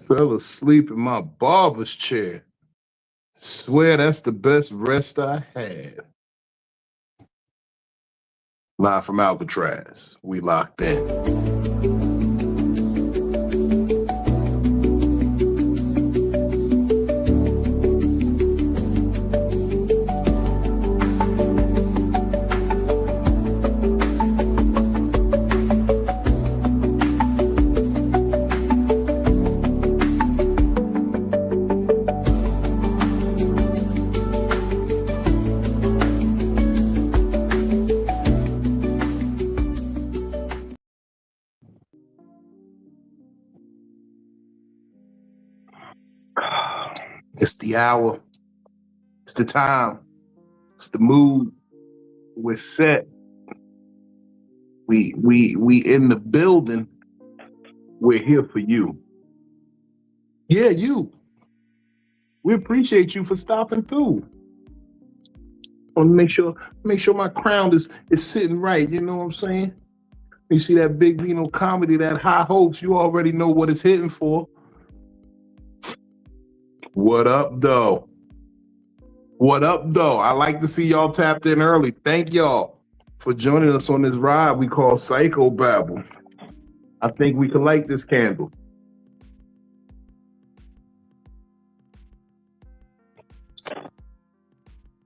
Fell asleep in my barber's chair. Swear that's the best rest I had. Live from Alcatraz. We locked in. It's the hour. It's the time. It's the mood. We're set. We in the building. We're here for you. Yeah, you. We appreciate you for stopping through. I want to make sure my crown is sitting right. You know what I'm saying? You see that Big Vino comedy, that high hopes, you already know what it's hitting for. What up, though? What up, though? I like to see y'all tapped in early. Thank y'all for joining us on this ride we call Psycho-Babble. I think we can light this candle.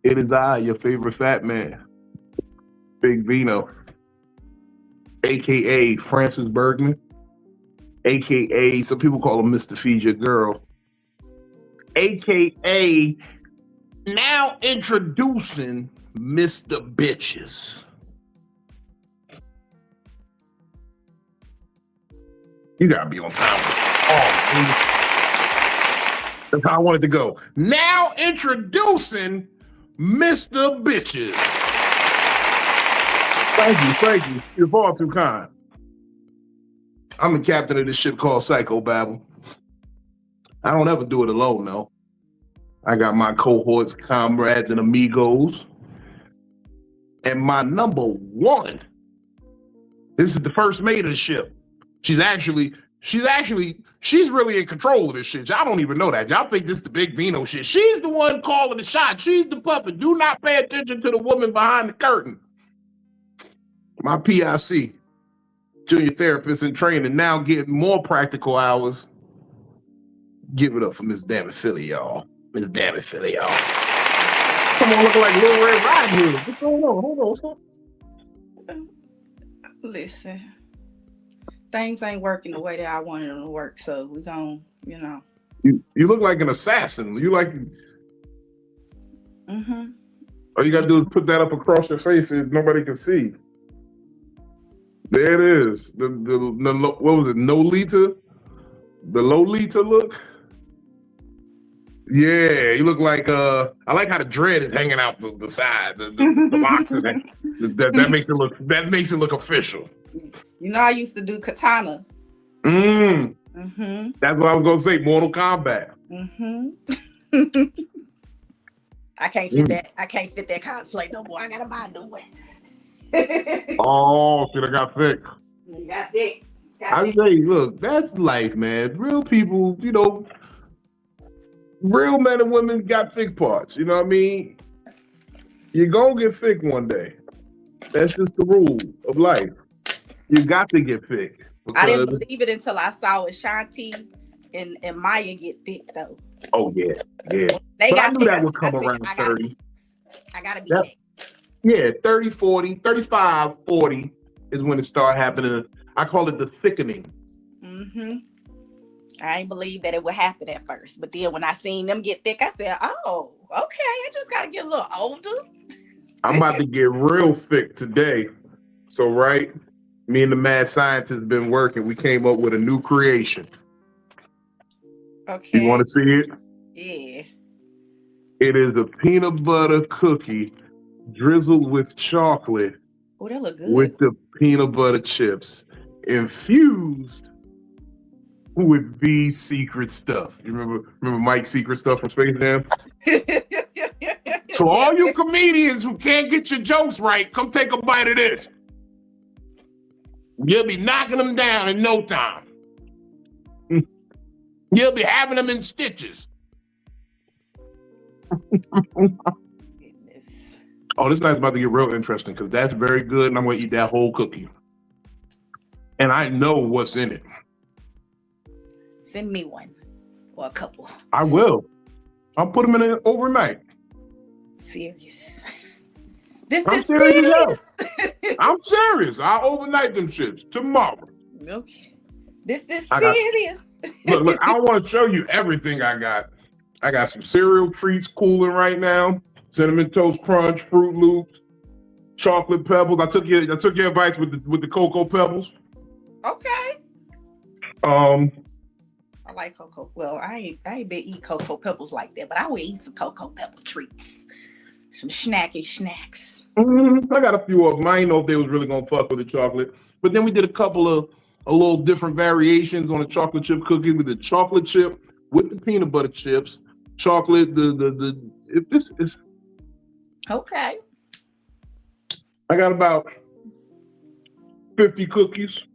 It is I, your favorite fat man, Big Vino, a.k.a. Francis Bergman, a.k.a. some people call him Mr. Feed Your Girl, a.k.a. now introducing Mr. Bitches. You gotta be on time. Oh, that's how I wanted to go. Now introducing Mr. Bitches. Thank you. You're far too kind. I'm the captain of this ship called Psycho-Babble. I don't ever do it alone, though. I got my cohorts, comrades, and amigos. And my number one, this is the first mate of the ship. She's really in control of this shit. Y'all don't even know that. Y'all think this is the Big Vino shit. She's the one calling the shot. She's the puppet. Do not pay attention to the woman behind the curtain. My PIC, junior therapist in training, now getting more practical hours. Give it up for Miss DamnItPhilly, y'all. Miss DamnItPhilly, y'all. Come on, looking like Lil Red Riding Hood. What's going on? Hold on, what's up? Listen, things ain't working the way that I wanted them to work, so we gon', you know. You look like an assassin. You like... Mm-hmm. All you gotta do is put that up across your face and nobody can see. There it is. The what was it? Nolita? The Lolita look? Yeah, you look like I like how the dread is hanging out the side, the locks in it. That makes it look official. You know, I used to do katana. Mm-hmm. That's what I was gonna say. Mortal Kombat. Mm-hmm. I can't fit that. I can't fit that cosplay no more. I gotta buy a new one. Oh, shit! I got thick. You got thick. I say, look, that's life, man. Real people, you know, real men and women got thick parts. You know what I mean? You're gonna get thick one day. That's just the rule of life. You got to get thick. I didn't believe it until I saw Ashanti and Maya get thick, though. Oh, yeah. They got I knew that would come around 30. I gotta be thick. Yeah, 30, 40, 35, 40 is when it started happening. I call it the thickening. Mm-hmm. I ain't believe that it would happen at first. But then when I seen them get thick, I said, oh, okay, I just got to get a little older. I'm about to get real thick today. So, right, me and the mad scientist been working. We came up with a new creation. Okay. You want to see it? Yeah. It is a peanut butter cookie drizzled with chocolate. Oh, that look good. With the peanut butter chips infused with V's secret stuff. You remember Mike's secret stuff from Space Jam? So all you comedians who can't get your jokes right, come take a bite of this. You'll be knocking them down in no time. You'll be having them in stitches. Goodness. Oh, this night's about to get real interesting because that's very good, and I'm gonna eat that whole cookie. And I know what's in it. Send me one or a couple. I will. I'll put them in it overnight. Serious. This I'm is serious. serious. I'm serious. I'll overnight them shits tomorrow. Okay. This is I got- serious. Look, I want to show you everything I got. I got some cereal treats cooling right now. Cinnamon Toast Crunch, Fruit Loops, Chocolate Pebbles. I took your advice with the Cocoa Pebbles. Okay. I like Cocoa. Well, I ain't been eat Cocoa Pebbles like that, but I would eat some Cocoa Pebble treats. Some snacky snacks. I got a few of them. I didn't know if they was really gonna fuck with the chocolate. But then we did a little different variations on the chocolate chip cookie. We did chocolate chip with the peanut butter chips, chocolate, this is okay. I got about 50 cookies,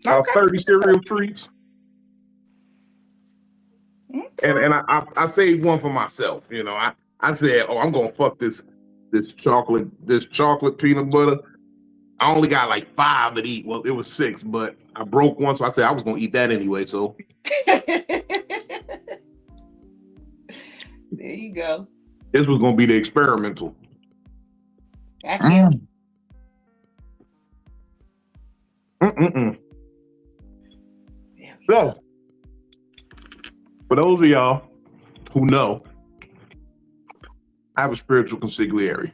30 cereal treats. Okay. And I saved one for myself. You know, I said, oh, I'm gonna fuck this chocolate peanut butter. I only got like 5 to eat. Well, it was 6, but I broke one, so I said I was gonna eat that anyway. So there you go. This was gonna be the experimental. I can't. So, for those of y'all who know, I have a spiritual consigliere.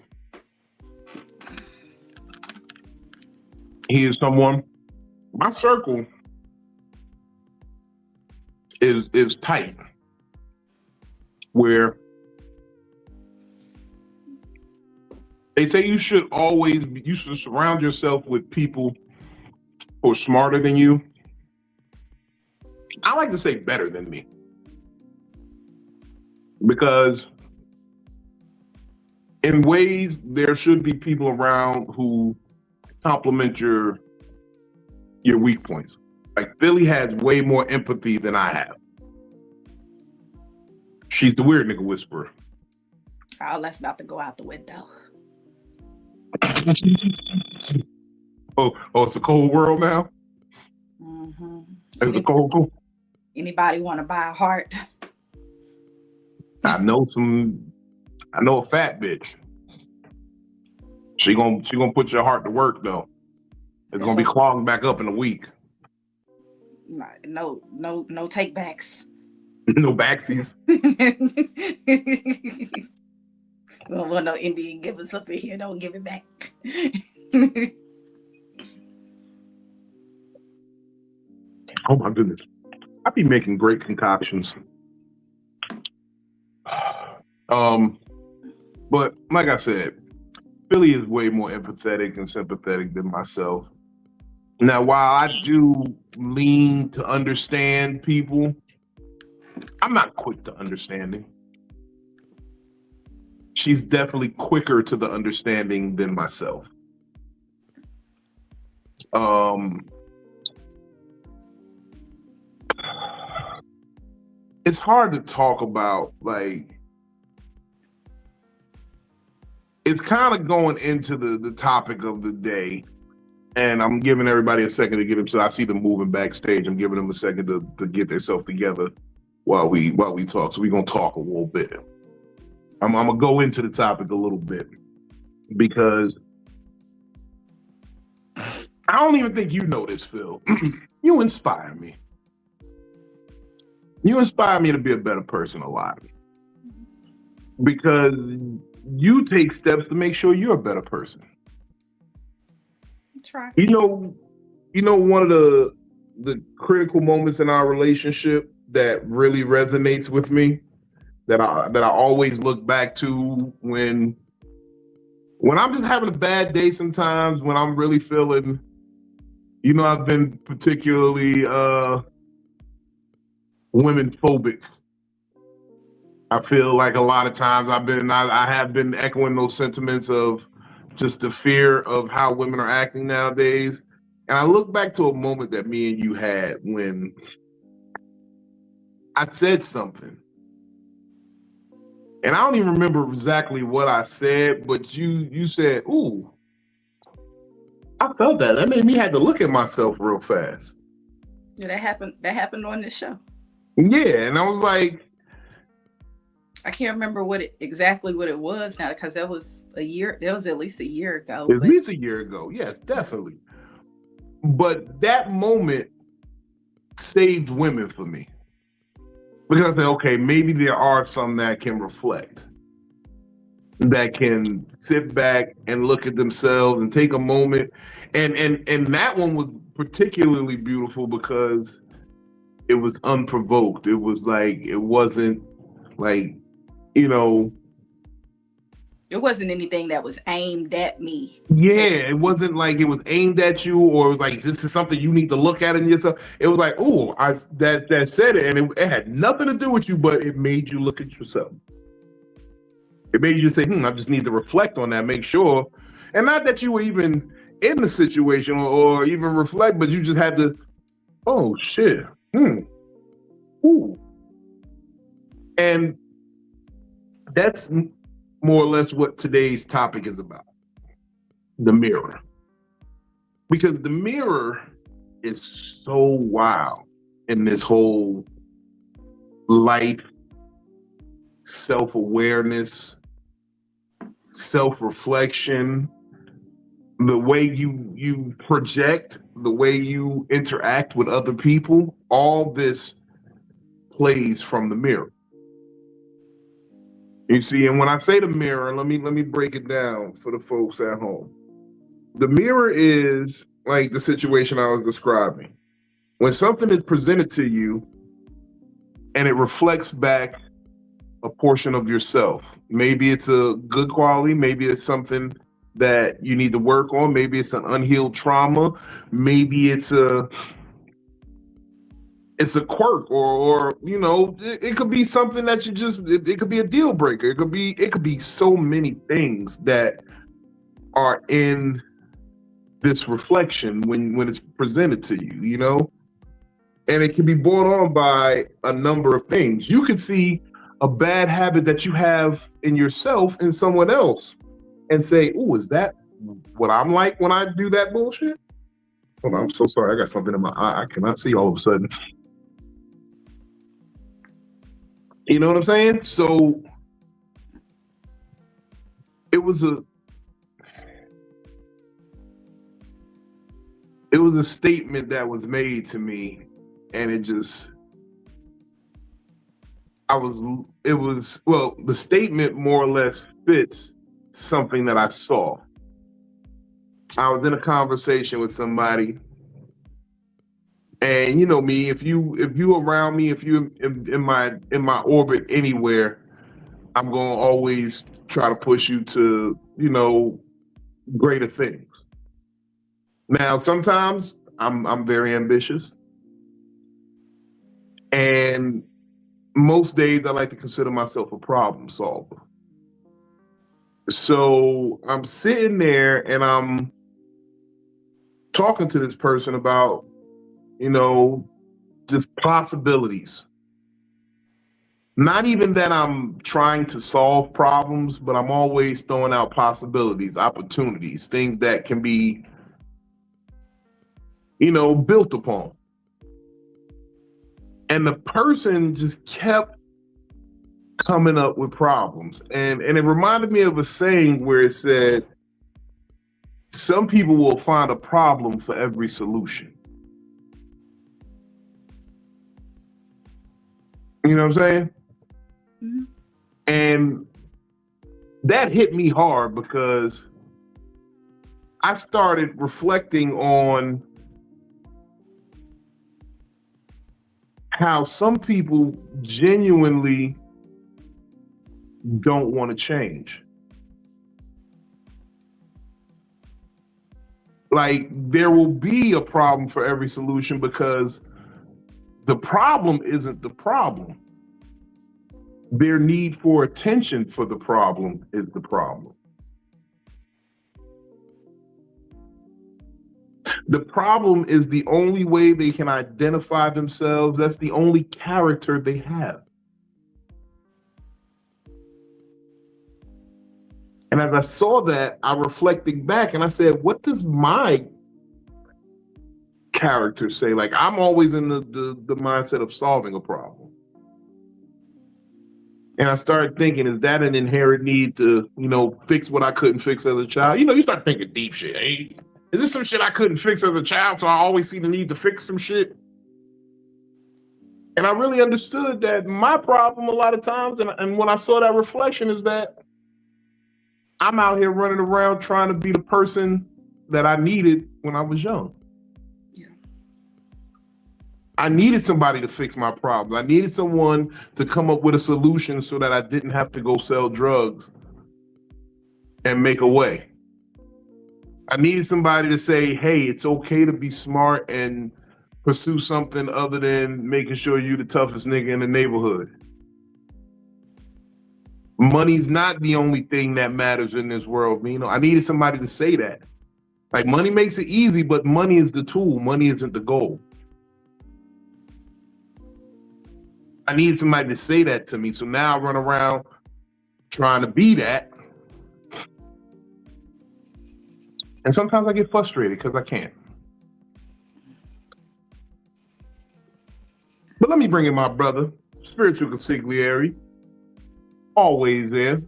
He is someone, my circle is tight, where they say you should surround yourself with people who are smarter than you. I like to say better than me, because in ways there should be people around who complement your weak points. Like Philly has way more empathy than I have. She's the weird nigga whisperer. Oh, that's about to go out the window. Oh, it's a cold world now? Mm-hmm. It's a cold. Anybody want to buy a heart? I know a fat bitch. She gonna put your heart to work though. It's gonna be clogged back up in a week. No takebacks. No backsies. Well, no Indian give us up in here. Don't give it back. Oh my goodness. I be making great concoctions. But like I said, Philly is way more empathetic and sympathetic than myself. Now, while I do lean to understand people, I'm not quick to understanding. She's definitely quicker to the understanding than myself. It's hard to talk about, like, it's kind of going into the topic of the day, and I'm giving everybody a second to get them. So I see them moving backstage. I'm giving them a second to get themselves together while we talk. So we're gonna talk a little bit. I'm gonna go into the topic a little bit because I don't even think you know this, Phil. You inspire me. You inspire me to be a better person a lot, because you take steps to make sure you're a better person. Try. You know, one of the critical moments in our relationship that really resonates with me, that I always look back to when I'm just having a bad day sometimes, when I'm really feeling, I've been particularly women phobic. I feel like a lot of times I have been echoing those sentiments of just the fear of how women are acting nowadays. And I look back to a moment that me and you had when I said something. And I don't even remember exactly what I said, but you said, ooh, I felt that. That made me have to look at myself real fast. Yeah, that happened on this show. Yeah, and I was like, I can't remember exactly what it was now, because that was at least a year ago. At least a year ago. Yes, definitely. But that moment saved women for me. Because I said, okay, maybe there are some that can reflect, that can sit back and look at themselves and take a moment. And that one was particularly beautiful because it was unprovoked. It was like, it wasn't like, you know, it wasn't anything that was aimed at me. Yeah, it wasn't like it was aimed at you or like this is something you need to look at in yourself. It was like, oh, that said it, and it had nothing to do with you, but it made you look at yourself. It made you say, I just need to reflect on that, make sure. And not that you were even in the situation or even reflect, but you just had to, oh shit. Ooh. And that's more or less what today's topic is about. The mirror. Because the mirror is so wild in this whole life, self-awareness, self-reflection, the way you project, the way you interact with other people, all this plays from the mirror. You see, and when I say the mirror, let me break it down for the folks at home. The mirror is like the situation I was describing. When something is presented to you and it reflects back a portion of yourself, maybe it's a good quality, maybe it's something that you need to work on, maybe it's an unhealed trauma, maybe it's a quirk, or you know, it could be something that you just, it could be a deal breaker. It could be so many things that are in this reflection when it's presented to you, you know? And it can be brought on by a number of things. You could see a bad habit that you have in yourself in someone else and say, oh, is that what I'm like when I do that bullshit? Hold on, I'm so sorry. I got something in my eye. I cannot see all of a sudden. You know what I'm saying? So it was a statement that was made to me, and the statement more or less fits something that I saw. I was in a conversation with somebody, and you know me, if you around me, if you in my orbit anywhere, I'm going to always try to push you to, you know, greater things. Now, sometimes I'm very ambitious, and most days I like to consider myself a problem solver. So I'm sitting there and I'm talking to this person about, you know, just possibilities. Not even that I'm trying to solve problems, but I'm always throwing out possibilities, opportunities, things that can be, you know, built upon. And the person just kept coming up with problems. And it reminded me of a saying where it said, some people will find a problem for every solution. You know what I'm saying? Mm-hmm. And that hit me hard because I started reflecting on how some people genuinely don't want to change. Like, there will be a problem for every solution because the problem isn't the problem. Their need for attention for the problem is the problem. The problem is the only way they can identify themselves. That's the only character they have. And as I saw that, I reflected back and I said, what does my character say? Like, I'm always in the mindset of solving a problem. And I started thinking, is that an inherent need to, fix what I couldn't fix as a child? You start thinking deep shit. Hey, is this some shit I couldn't fix as a child, so I always see the need to fix some shit? And I really understood that my problem a lot of times, and when I saw that reflection, is that I'm out here running around trying to be the person that I needed when I was young. Yeah. I needed somebody to fix my problems. I needed someone to come up with a solution so that I didn't have to go sell drugs and make a way. I needed somebody to say, hey, it's okay to be smart and pursue something other than making sure you're the toughest nigga in the neighborhood. Money's not the only thing that matters in this world. I needed somebody to say that. Like, money makes it easy, but money is the tool. Money isn't the goal. I need somebody to say that to me. So now I run around trying to be that. And sometimes I get frustrated because I can't. But let me bring in my brother, spiritual consigliere, always there.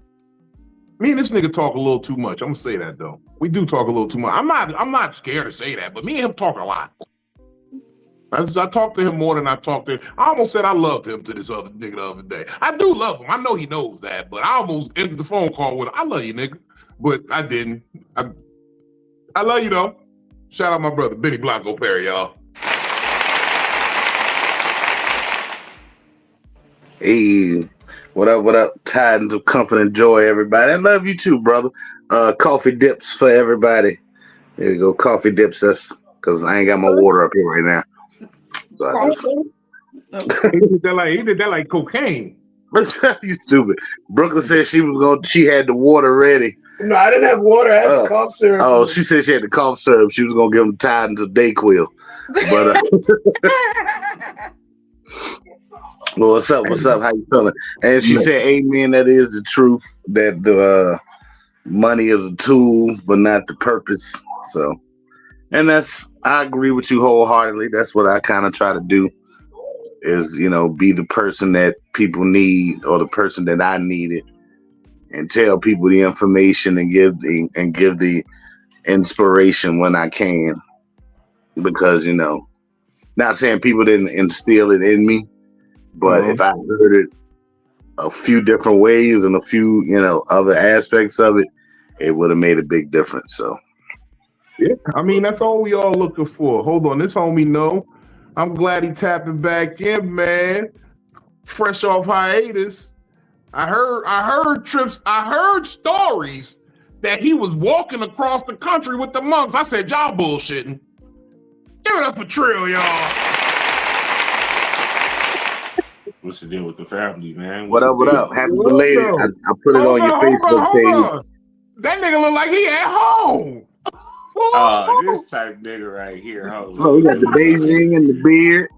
Me and this nigga talk a little too much. I'm gonna say that though. We do talk a little too much. I'm not scared to say that, but me and him talk a lot. I talked to him more than I talked to him. I almost said I loved him to this other nigga the other day. I do love him. I know he knows that, but I almost ended the phone call with, I love you, nigga. But I didn't. I love you though. Shout out my brother, Benny Blanco Perry, y'all. Hey, what up? Tidings of comfort and joy, everybody. I love you too, brother. Coffee dips for everybody. There you go, coffee dips. That's because I ain't got my water up here right now. So I just... he did that like cocaine. You stupid. Brooklyn said she had the water ready. No, I didn't have water. I had the cough syrup. Oh, she said she had the cough syrup. She was gonna give them Tidings of Dayquil. But well, what's up? How you feeling? And she said, amen, that is the truth, that the money is a tool, but not the purpose. So, and I agree with you wholeheartedly. That's what I kind of try to do is, be the person that people need or the person that I needed and tell people the information and give the inspiration when I can. Because, not saying people didn't instill it in me, but if I heard it a few different ways and a few, other aspects of it, it would have made a big difference. So, yeah, that's all we all looking for. Hold on, this homie know. I'm glad he tapping back in, man. Fresh off hiatus. I heard stories that he was walking across the country with the monks. I said, y'all bullshitting. Give it up for Trill, y'all. What's the deal with the family, man? What up? Happy belated. I put it on your Facebook page. That nigga look like he at home. Oh, this type nigga right here. Oh, he got the Beijing and the beard.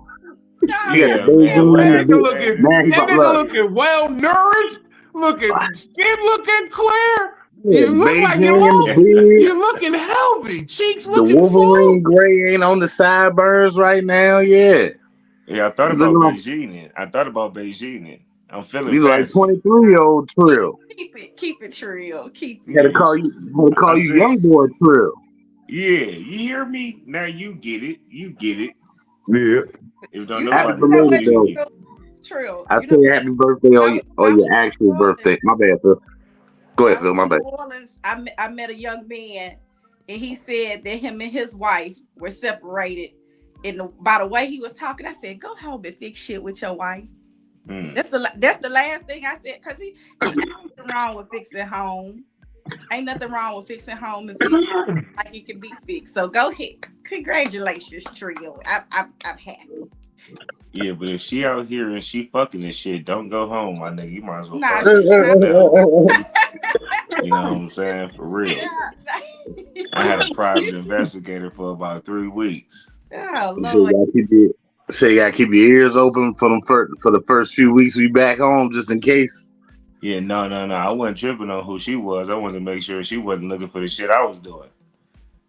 Yeah, man. That nigga looking well nourished, skin looking clear. You look like you're looking healthy. Cheeks looking full. The Wolverine gray ain't on the sideburns right now. Yeah, I thought about Beijing. I'm feeling. You like 23-year-old Trill. Keep it Trill. Keep it. You gotta call you young boy Trill. Yeah, you hear me? Now you get it. Yeah. If don't know happy birthday, Trill. I say happy birthday or your actual birthday. My bad, Phil. Go ahead, Phil. My bad. I met a young man, and he said that him and his wife were separated. By the way he was talking, I said, "Go home and fix shit with your wife." That's the last thing I said, because ain't nothing wrong with fixing home. Ain't nothing wrong with fixing home and fixing like it can be fixed. So go ahead. Congratulations, Trill. I'm happy. Yeah, but if she out here and she fucking and shit, don't go home, my nigga. You might as well. Nah, you know what I'm saying? For real. I had a private investigator for about 3 weeks. Oh So Lord. you gotta keep your ears open for the first few weeks we back home, just in case. Yeah, no. I wasn't tripping on who she was. I wanted to make sure she wasn't looking for the shit I was doing.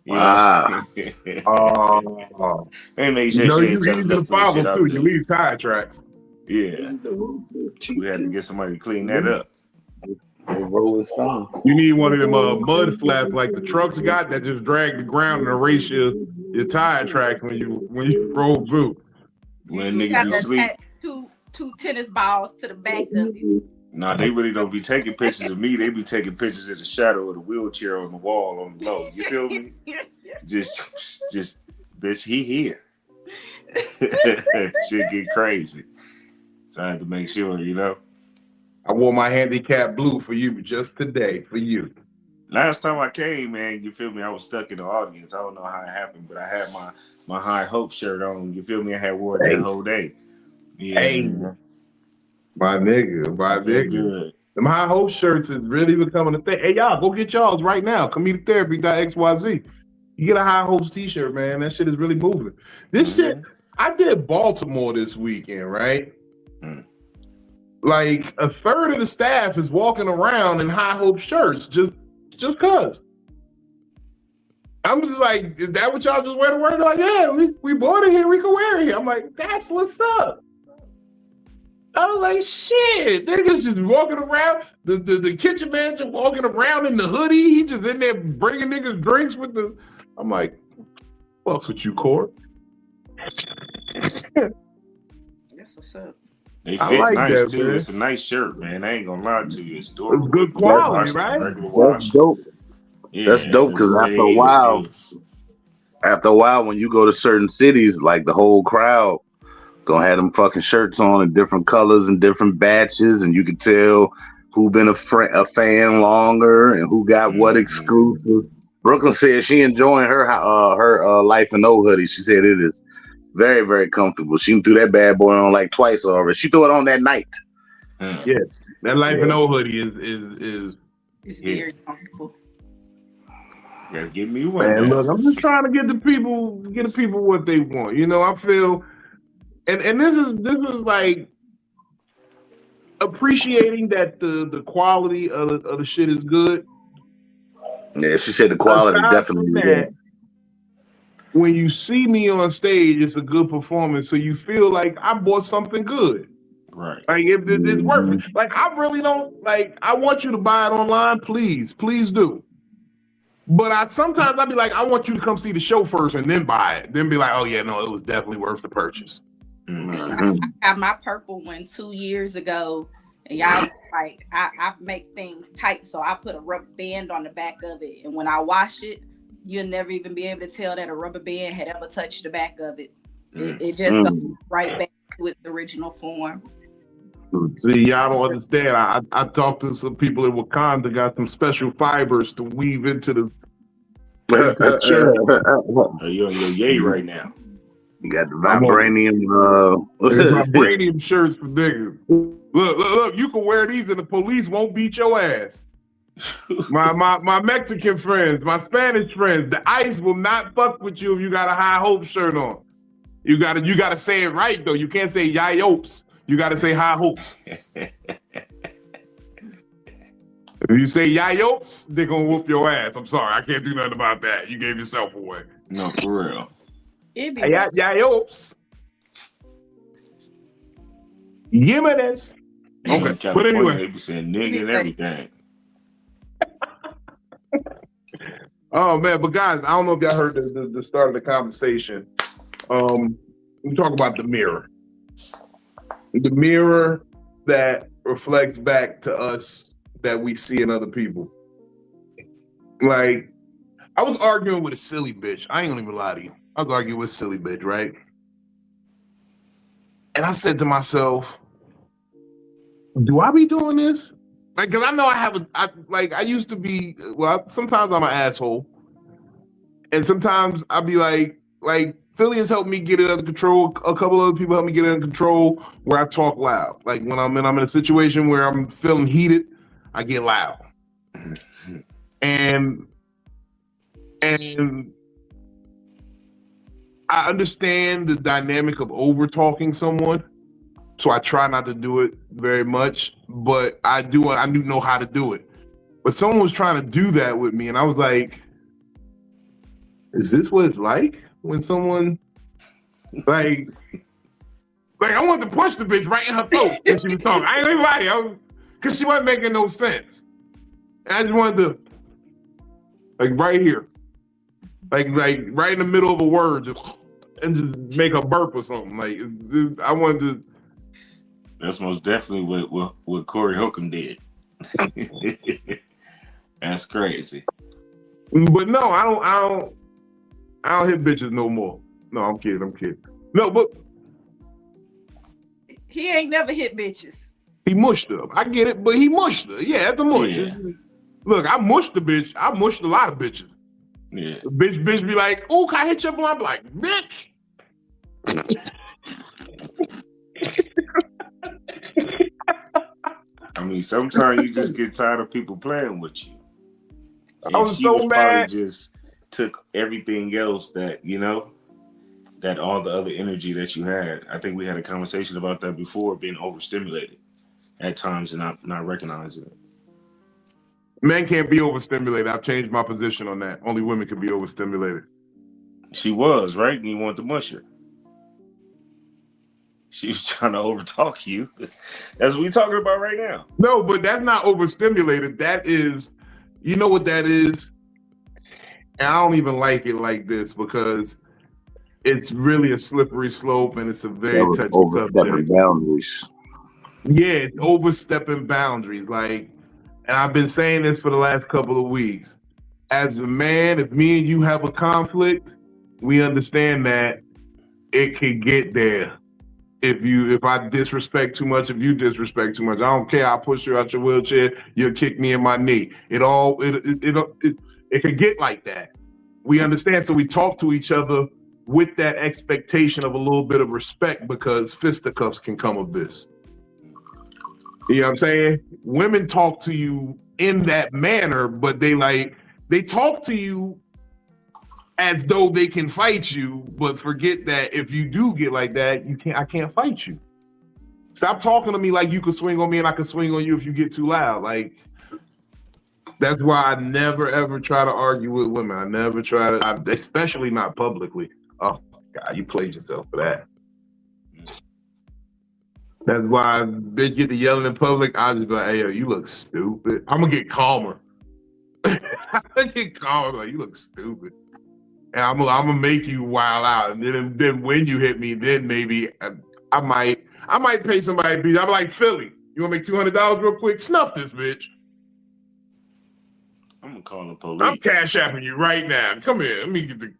You know? And make sure she ain't trying to look for the shit I was You doing. leave tire tracks. Yeah. We had to get somebody to clean that up. Rolling Stones. You need one of them mud flaps like the trucks got that just drag the ground and erase your tire tracks when you roll through. When You niggas have be to asleep. attach two tennis balls to the back of it. Nah, they really don't be taking pictures of me. They be taking pictures of the shadow of the wheelchair on the wall on the low. You feel me? Just, bitch, he here. Shit get crazy. So I had to make sure, you know. I wore my handicap blue for you just today, for you. Last time I came, man, you feel me? I was stuck in the audience. I don't know how it happened, but I had my High Hope shirt on. You feel me? I had wore it that whole day. Yeah, man. My nigga. Good. Them High Hope shirts is really becoming a thing. Hey, y'all, go get y'all's right now. ComedicTherapy.xyz. You get a High Hopes t-shirt, man. That shit is really moving. This shit, I did Baltimore this weekend, right? Like a third of the staff is walking around in High Hope shirts just cause. I'm just like, is that what y'all just wear to work? They're like, yeah, we bought it here, we can wear it here. I'm like, that's what's up. I was like, shit, niggas just walking around. The kitchen manager walking around in the hoodie. He just in there bringing niggas drinks with the. I'm like, what's with you, Court? That's what's up. They fit like nice that, too. man. It's a nice shirt, man. I ain't gonna lie to you. It's durable. It's good quality, right? That's dope. Yeah, That's dope because after a while, when you go to certain cities, like the whole crowd gonna have them fucking shirts on in different colors and different batches, and you can tell who been a fan longer and who got what exclusive. Brooklyn said she enjoying her Life and O hoodie. She said it is very, very comfortable. She threw that bad boy on like twice already. She threw it on that night. Yeah, that Life and O hoodie is it's very comfortable. Yeah, give me one. Man, look, I'm just trying to get the people what they want. You know, I feel, and this is like appreciating that the quality of the shit is good. Yeah, she said the quality definitely is good. When you see me on stage, it's a good performance, so you feel like I bought something good. Right. Like if it's worth it. Like I really don't like. I want you to buy it online, please do. But sometimes I'd be like, I want you to come see the show first and then buy it. Then be like, oh yeah, no, it was definitely worth the purchase. I got my purple one 2 years ago, and y'all like I make things tight, so I put a rubber band on the back of it, and when I wash it, you'll never even be able to tell that a rubber band had ever touched the back of it. It just goes right back to its original form. See, y'all don't understand. I talked to some people in Wakanda, got some special fibers to weave into the shirt. You're on your yay right now. You got the vibranium. Vibranium shirts for niggas. Look, you can wear these and the police won't beat your ass. My Mexican friends, my Spanish friends, the ICE will not fuck with you if you got a High Hope shirt on. You gotta say it right though. You can't say Yayopes. You gotta say High Hopes. If you say Yayopes, they're gonna whoop your ass. I'm sorry, I can't do nothing about that. You gave yourself away. No, for real. Yayopes. Give me this. Okay, but anyway. They be saying nigga and everything. Oh man, but guys, I don't know if y'all heard the start of the conversation. We talk about the mirror. The mirror that reflects back to us that we see in other people. Like, I was arguing with a silly bitch. I ain't gonna even lie to you. I was arguing with a silly bitch, right? And I said to myself, do I be doing this? Like, cause I know I used to be, sometimes I'm an asshole. And sometimes I'll be like Philly has helped me get it under control. A couple other people help me get it under control where I talk loud. Like when I'm in a situation where I'm feeling heated, I get loud. And And I understand the dynamic of over talking someone, so I try not to do it very much, but I do know how to do it. But someone was trying to do that with me, and I was like, is this what it's like when someone like I wanted to punch the bitch right in her throat when she was talking. I ain't gonna lie, because she wasn't making no sense. And I just wanted to, like right here, like right in the middle of a word, just make a burp or something. Like I wanted to. That's most definitely what Corey Holcomb did. That's crazy. But no, I don't hit bitches no more. No, I'm kidding. No, but he ain't never hit bitches. He mushed her. I get it, but he mushed her. Yeah, at the mush. Yeah. Look, I mushed the bitch. I mushed a lot of bitches. Yeah. The bitch be like, "Oh, can I hit your blunt?" I'm like, bitch. I mean, sometimes you just get tired of people playing with you. And I was so mad. Probably just took everything else that that all the other energy that you had. I think we had a conversation about that before, being overstimulated at times and not recognizing it. Men can't be overstimulated. I've changed my position on that. Only women can be overstimulated. She was, right? And you want to mush her. She was trying to overtalk you. That's what we're talking about right now. No, but that's not overstimulated. That is, you know what that is? And I don't even like it like this because it's really a slippery slope and it's a very touchy subject. Boundaries. Yeah, it's overstepping boundaries. Like, and I've been saying this for the last couple of weeks. As a man, if me and you have a conflict, we understand that it could get there. If I disrespect too much, if you disrespect too much, I don't care. I'll push you out your wheelchair. You'll kick me in my knee. It could get like that. We understand, so we talk to each other with that expectation of a little bit of respect because fisticuffs can come of this. You know what I'm saying? Women talk to you in that manner, but they talk to you as though they can fight you, but forget that if you do get like that, I can't fight you. Stop talking to me like you could swing on me and I could swing on you if you get too loud. Like, that's why I never ever try to argue with women. I never try to, especially not publicly. Oh God, you played yourself for that. That's why bitch get to yelling in public. I just be like, hey, yo, you look stupid. I'm gonna get calmer. I get calmer, like you look stupid. And I'm gonna make you wild out. And then when you hit me, then maybe I might pay somebody to beat. I'm like, Philly, you wanna make $200 real quick? Snuff this bitch. I'm gonna call the police. I'm cash apping you right now. Come here. Let me get the.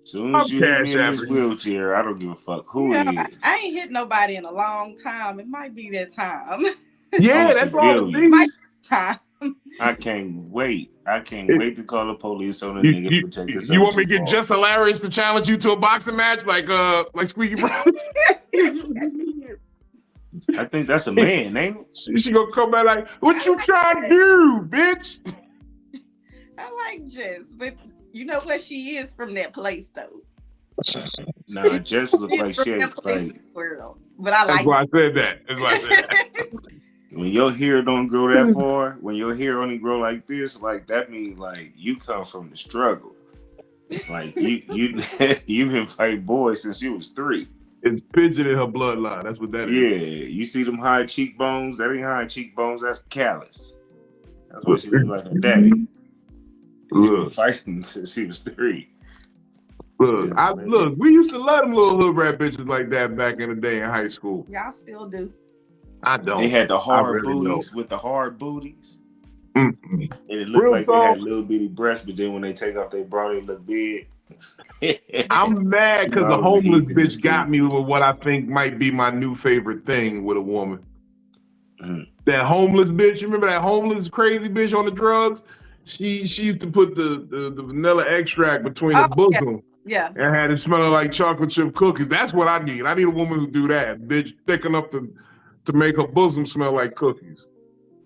As soon as you hit me in this wheelchair, I don't give a fuck who it is. I ain't hit nobody in a long time. It might be that time. Yeah, that's all it might be time. I can't wait. I can't wait to call the police on a nigga for taking something. You want me to get Just Hilarious to challenge you to a boxing match like Squeaky Brown? I think that's a man, ain't it? She gonna come back like, what you trying to do, bitch? I like Jess, but you know what? She is from that place, though. Nah, Jess look like shit. Like, but I like. That's why I said that. That's why I said that. When your hair don't grow that far, when your hair only grow like this, like that means like you come from the struggle. Like you've been fighting boys since you was 3. It's pigeon in her bloodline. That's what that is. Yeah, you see them high cheekbones? That ain't high cheekbones. That's callous. That's what she look like her daddy. She's been fighting since he was 3. Look, we used to love them little hood rat bitches like that back in the day in high school. Y'all still do. I don't. They had the hard booties with the hard booties. Mm-mm. And it looked like they had little bitty breasts, but then when they take off their bra, they look big. I'm mad because a homeless bitch got me with what I think might be my new favorite thing with a woman. Mm-hmm. That homeless bitch, you remember that homeless crazy bitch on the drugs? She used to put the vanilla extract between the bosom. Yeah. And had it smell like chocolate chip cookies. That's what I need. I need a woman who do that. Bitch thick enough to make her bosom smell like cookies.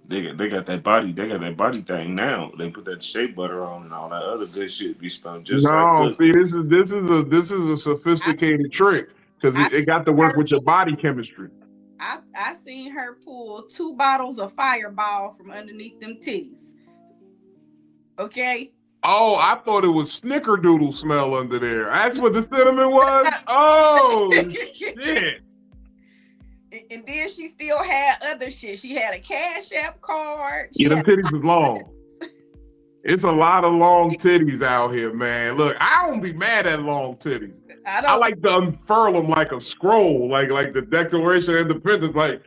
They got that body thing now. They put that shea butter on and all that other good shit be spelled just like No, good. see, this is a sophisticated trick because it got to work with your body chemistry. I seen her pull 2 bottles of Fireball from underneath them titties. Okay. Oh, I thought it was snickerdoodle smell under there. That's what the cinnamon was? Oh, shit. And then she still had other shit. She had a Cash App card. Yeah, them titties is long. It's a lot of long titties out here, man. Look, I don't be mad at long titties. I like to unfurl them like a scroll, like the Declaration of Independence. Like,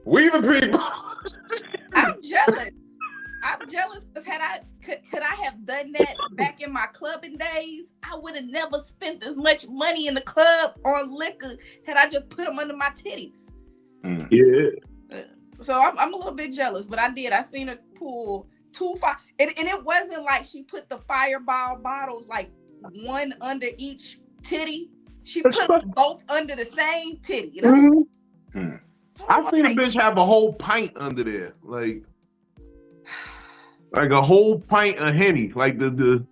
we the people. I'm jealous. I'm jealous because could I have done that back in my clubbing days? I would have never spent as much money in the club on liquor had I just put them under my titties. Yeah. So I'm a little bit jealous, but I did. I seen her pull 2 fire, and it wasn't like she put the Fireball bottles like one under each titty. She put both under the same titty. You know? Mm-hmm. I seen a bitch have a whole pint under there, like a whole pint of Henny, like the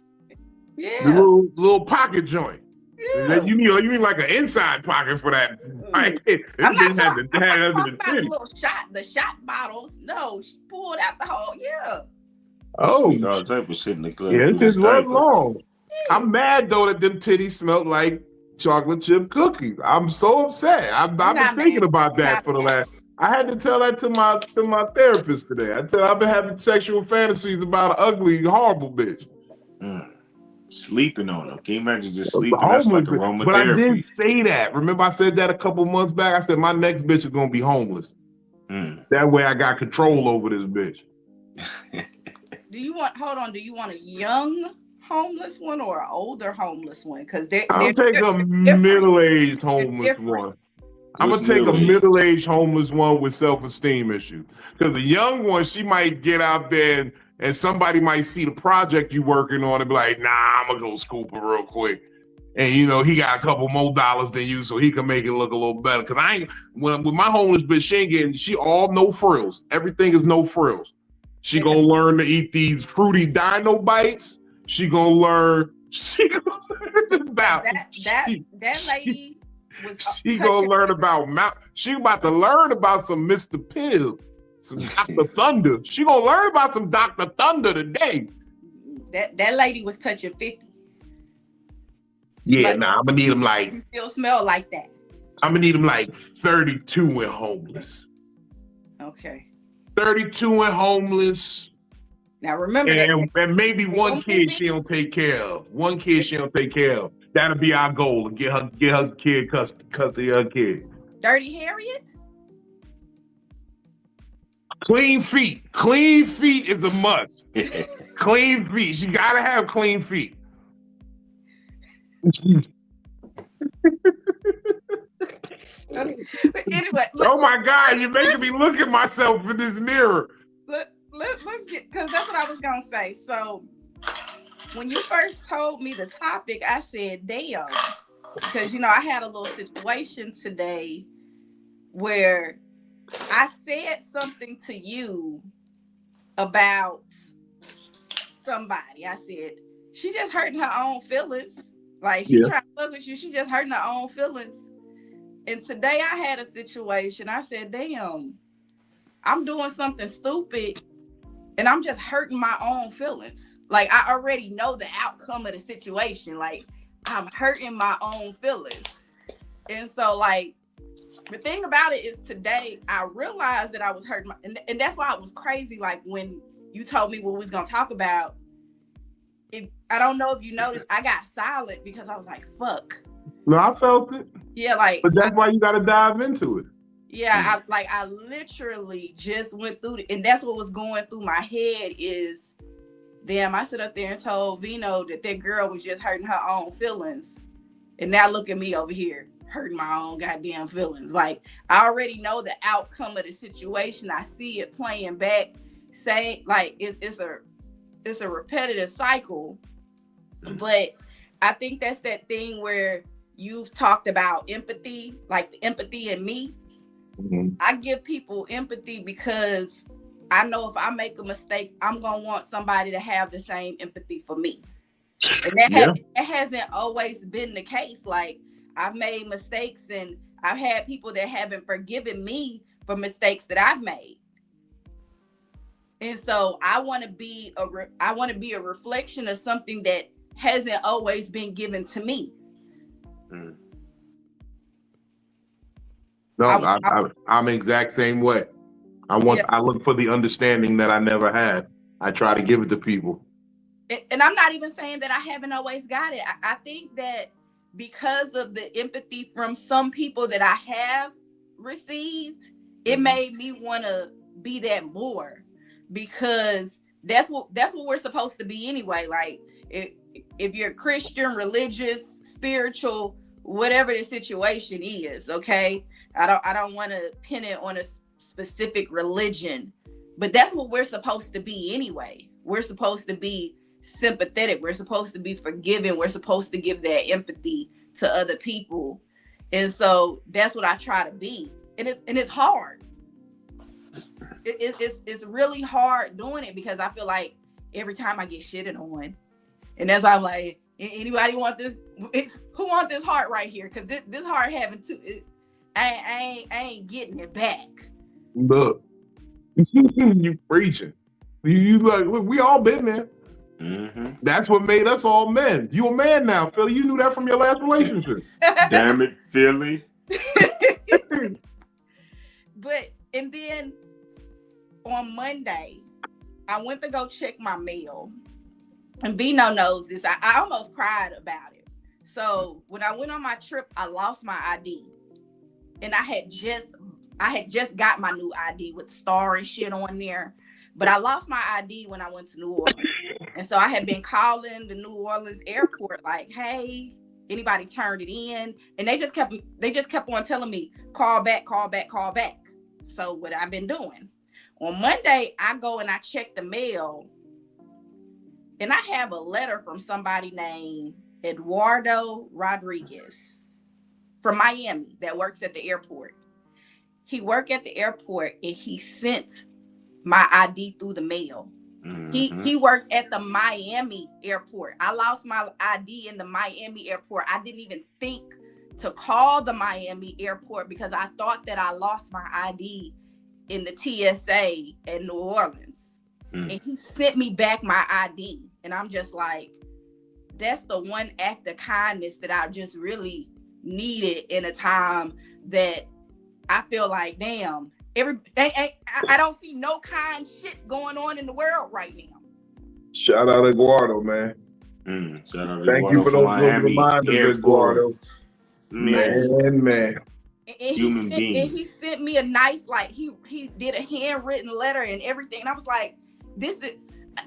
little pocket joint. Yeah. You mean like an inside pocket for that? I'm not talking about the shot bottles. No, she pulled out the whole. Yeah. Oh, all type of shit in the club. Yeah, it just wasn't long. Yeah. I'm mad though that them titties smelled like chocolate chip cookies. I'm so upset. I've been thinking about that for the last. I had to tell that to my therapist today. I've been having sexual fantasies about an ugly, horrible bitch. Sleeping on them. Can you imagine just sleeping? That's like aromatherapy. But I didn't say that. Remember I said that a couple months back? I said my next bitch is going to be homeless. That way I got control over this bitch. Do you want a young homeless one or an older homeless one? Because I'll take a middle-aged homeless one. I'm going to take a middle-aged homeless one with self-esteem issues. Because a young one, she might get out there and somebody might see the project you working on and be like, nah, I'm going to go scoop it real quick. And, he got a couple more dollars than you so he can make it look a little better. Because with my homeless bitch, she all no frills. Everything is no frills. She going to learn to eat these fruity dino bites. She going to learn about that lady. She gonna learn about she about to learn about some Mr. Pill, some Dr. Thunder. She gonna learn about some Dr. Thunder today. That lady was touching 50. Yeah, I'm gonna need him like. Still smell like that. I'm gonna need him like 32 and homeless. Okay. 32 and homeless. Now remember and maybe one kid she don't take care of. One kid she don't take care of. That'll be our goal to get her kid custody of her kid. Dirty Harriet? Clean feet. Clean feet is a must. Clean feet. She gotta have clean feet. Okay. But anyway. Oh my God, you're making me look at myself in this mirror. Let's get, because that's what I was gonna say. So when you first told me the topic, I said, damn. Because, I had a little situation today where I said something to you about somebody. I said, she just hurting her own feelings. Like, she trying to fuck with you. She just hurting her own feelings. And today I had a situation. I said, damn, I'm doing something stupid and I'm just hurting my own feelings. Like, I already know the outcome of the situation. Like, I'm hurting my own feelings. And so, like, the thing about it is today, I realized that I was hurting and that's why it was crazy. Like, when you told me what we was going to talk about, I don't know if you noticed, I got silent because I was like, fuck. No, I felt it. Yeah, like. But that's why you got to dive into it. Yeah, I literally just went through it. And that's what was going through my head is, damn, I sit up there and told Vino that girl was just hurting her own feelings. And now look at me over here, hurting my own goddamn feelings. Like, I already know the outcome of the situation. I see it playing back, saying, like, it's a repetitive cycle. But I think that's that thing where you've talked about empathy, like the empathy in me. Mm-hmm. I give people empathy because I know if I make a mistake, I'm gonna want somebody to have the same empathy for me. And that hasn't always been the case. Like, I've made mistakes and I've had people that haven't forgiven me for mistakes that I've made. And so I want to be a reflection of something that hasn't always been given to me. No, I'm the exact same way. I look for the understanding that I never had. I try to give it to people. And I'm not even saying that I haven't always got it. I think that because of the empathy from some people that I have received, it made me want to be that more, because that's what we're supposed to be anyway. Like, if you're Christian, religious, spiritual, whatever the situation is, okay? I don't want to pin it on a specific religion, but that's what we're supposed to be anyway. We're supposed to be sympathetic. We're supposed to be forgiving. We're supposed to give that empathy to other people. And so that's what I try to be. And it's hard. It's really hard doing it, because I feel like every time I get shitted on, and as I'm like, anybody want this? Who want this heart right here? Because this heart having I ain't getting it back. Look, you preaching. You like, look, we all been there. Mm-hmm. That's what made us all men. You a man now, Philly. You knew that from your last relationship. Damn it, Philly. And then on Monday, I went to go check my mail. And Bino knows this. I almost cried about it. So when I went on my trip, I lost my ID. And I had just got my new ID with star and shit on there. But I lost my ID when I went to New Orleans. And so I had been calling the New Orleans airport like, hey, anybody turned it in? And they just kept on telling me, call back, call back, call back. So what I've been doing. On Monday, I go and I check the mail. And I have a letter from somebody named Eduardo Rodriguez from Miami that works at the airport. He worked at the airport and he sent my ID through the mail. Mm-hmm. He worked at the Miami airport. I lost my ID in the Miami airport. I didn't even think to call the Miami airport because I thought that I lost my ID in the TSA at New Orleans. And he sent me back my ID. And I'm just like, that's the one act of kindness that I just really needed in a time that I feel like, damn, I don't see no kind shit going on in the world right now. Shout out Eduardo, man. Shout out Thank Eduardo you for those Miami reminders, Eduardo. Man. And he sent me a nice, like, he did a handwritten letter and everything. And I was like, this is,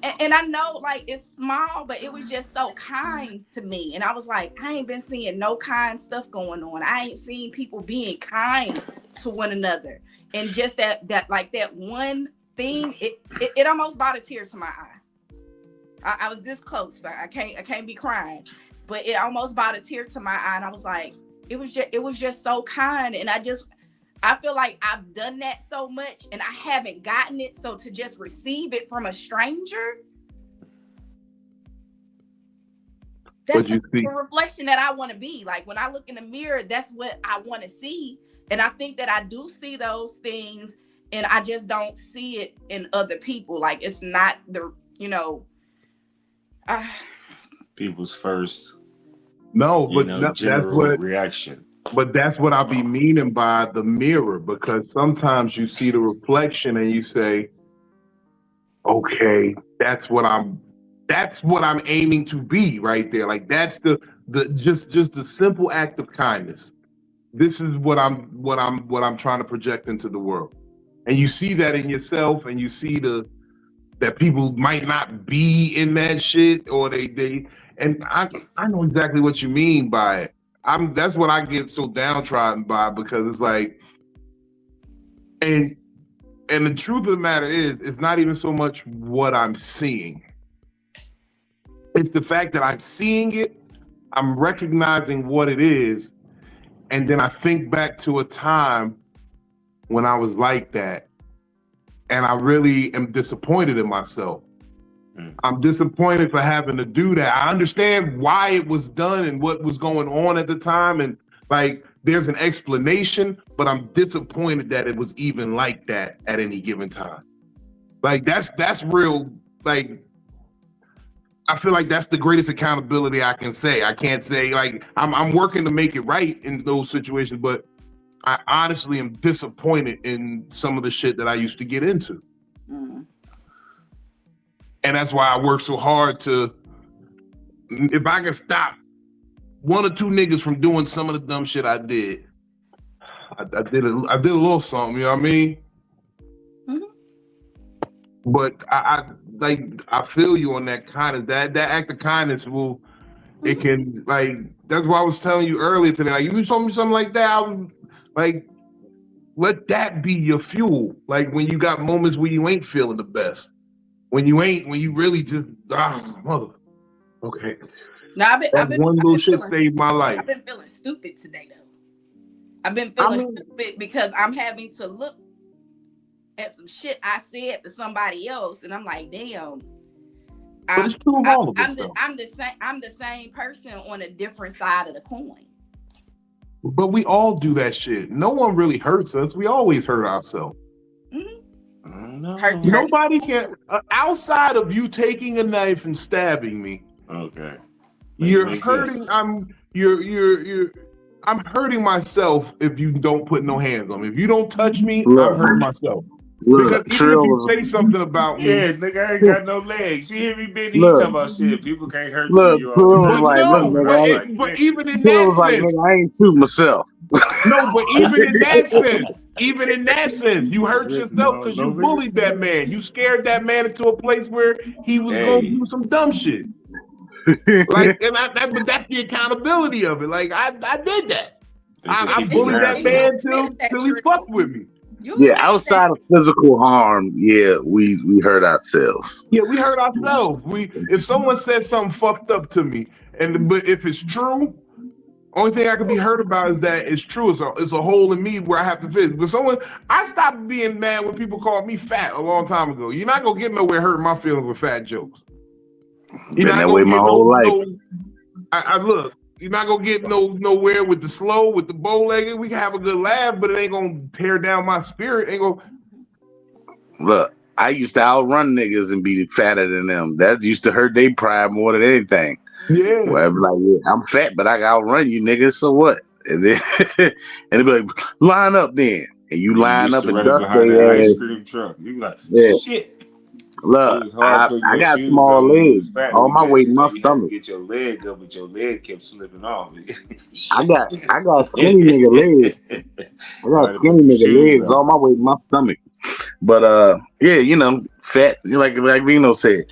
and I know, like, it's small, but it was just so kind to me. And I was like, I ain't been seeing no kind stuff going on. I ain't seen people being kind to one another. And just that one thing, it almost brought a tear to my eye. I was this close. I can't be crying, but it almost brought a tear to my eye. And I was like, it was just so kind. And I feel like I've done that so much and I haven't gotten it. So to just receive it from a stranger, that's the reflection that I want to be. Like, when I look in the mirror, that's what I want to see. And I think that I do see those things and I just don't see it in other people. Like, it's not the, people's first. No, but that's what reaction. But that's what I be meaning by the mirror, because sometimes you see the reflection and you say, okay, that's what I'm aiming to be right there. Like, that's the just the simple act of kindness. This is what I'm trying to project into the world. And you see that in yourself, and you see that people might not be in that shit, or they and I know exactly what you mean by it. That's what I get so downtrodden by, because it's like, and the truth of the matter is, it's not even so much what I'm seeing. It's the fact that I'm seeing it, I'm recognizing what it is, and then I think back to a time when I was like that, And I really am disappointed in myself. I'm disappointed for having to do that. I understand why it was done and what was going on at the time. And like, there's an explanation, but I'm disappointed that it was even like that at any given time. Like, that's real. Like, I feel like that's the greatest accountability I can say. I can't say like, I'm working to make it right in those situations, but I honestly am disappointed in some of the shit that I used to get into. And that's why I work so hard to, if I can stop one or two niggas from doing some of the dumb shit I did, I did a little something, you know what I mean? But I feel you on that kindness. That act of kindness it can, like, that's what I was telling you earlier today. Like, you told me something like that, I was like, let that be your fuel. Like, when you got moments where you ain't feeling the best. When you really just, mother. Okay. No, I've been one little shit saved my life. I've been feeling stupid today, though. I've been feeling stupid because I'm having to look at some shit I said to somebody else, and I'm like, damn. But it's true of all of us, though. I'm the same person on a different side of the coin. But we all do that shit. No one really hurts us. We always hurt ourselves. No. Nobody can, outside of you taking a knife and stabbing me. Okay. You're hurting. I'm hurting myself if you don't put no hands on me. If you don't touch me, I'm hurting myself. Because even if you say something about me, yeah, nigga, I ain't got no legs. You hear me, Benny? You talking about shit? People can't hurt you. But even in that sense, I ain't shoot myself. No, but even in that sense, you hurt yourself because you bullied that man. You scared that man into a place where he was going to do some dumb shit. Like, but that's the accountability of it. Like, I did that. I bullied that man till he fucked with me. Outside of physical harm, we hurt ourselves. Yeah, we hurt ourselves. If someone said something fucked up to me, but if it's true, only thing I can be hurt about is that it's true. It's a hole in me where I have to fit. But I stopped being mad when people called me fat a long time ago. You're not gonna get nowhere hurting my feelings with fat jokes. Been that way my whole life. Look. You're not gonna get nowhere with the slow, with the bow-legged. We can have a good laugh, but it ain't gonna tear down my spirit. Look, I used to outrun niggas and be fatter than them. That used to hurt their pride more than anything. Yeah. Well, I'd be like, I'm fat, but I can outrun you niggas, so what? And then they'd be like, line up then. And you line up and dust their ass. Ice cream truck. You be like, shit. Look, I got small legs. All my weight in my stomach. Get your leg up, but your leg kept slipping off. I got skinny nigga legs. I got skinny nigga legs. All my weight in my stomach. But fat. Like Vino said,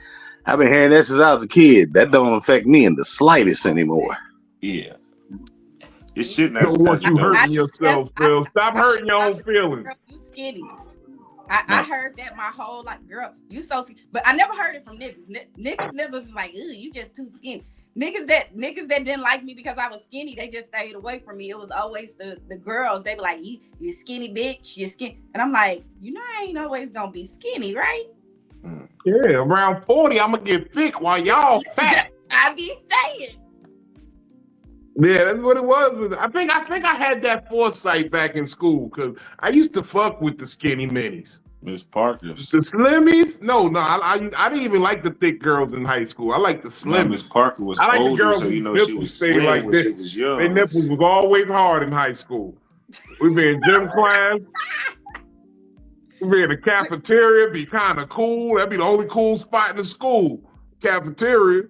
I've been hearing that since I was a kid. That don't affect me in the slightest anymore. Yeah. It shouldn't. Don't want you hurting yourself, Phil. Stop hurting your own feelings. You skinny. I heard that my whole life, girl, you so skinny. But I never heard it from niggas. Niggas never was like, "Ooh, you just too skinny." Niggas that didn't like me because I was skinny, they just stayed away from me. It was always the girls. They be like, you skinny bitch, you skinny. And I'm like, I ain't always gonna be skinny, right? Yeah, around 40, I'm gonna get thick while y'all fat. I be saying. Yeah, that's what it was. I think I had that foresight back in school because I used to fuck with the skinny minis. Miss Parker's. The slimmies? No, I didn't even like the thick girls in high school. I like the slimmies. Miss Parker was I like older, the girls so she was slim like when this. she was young. Their nipples was always hard in high school. We be in gym class. We be in the cafeteria. Be kind of cool. That'd be the only cool spot in the school. Cafeteria.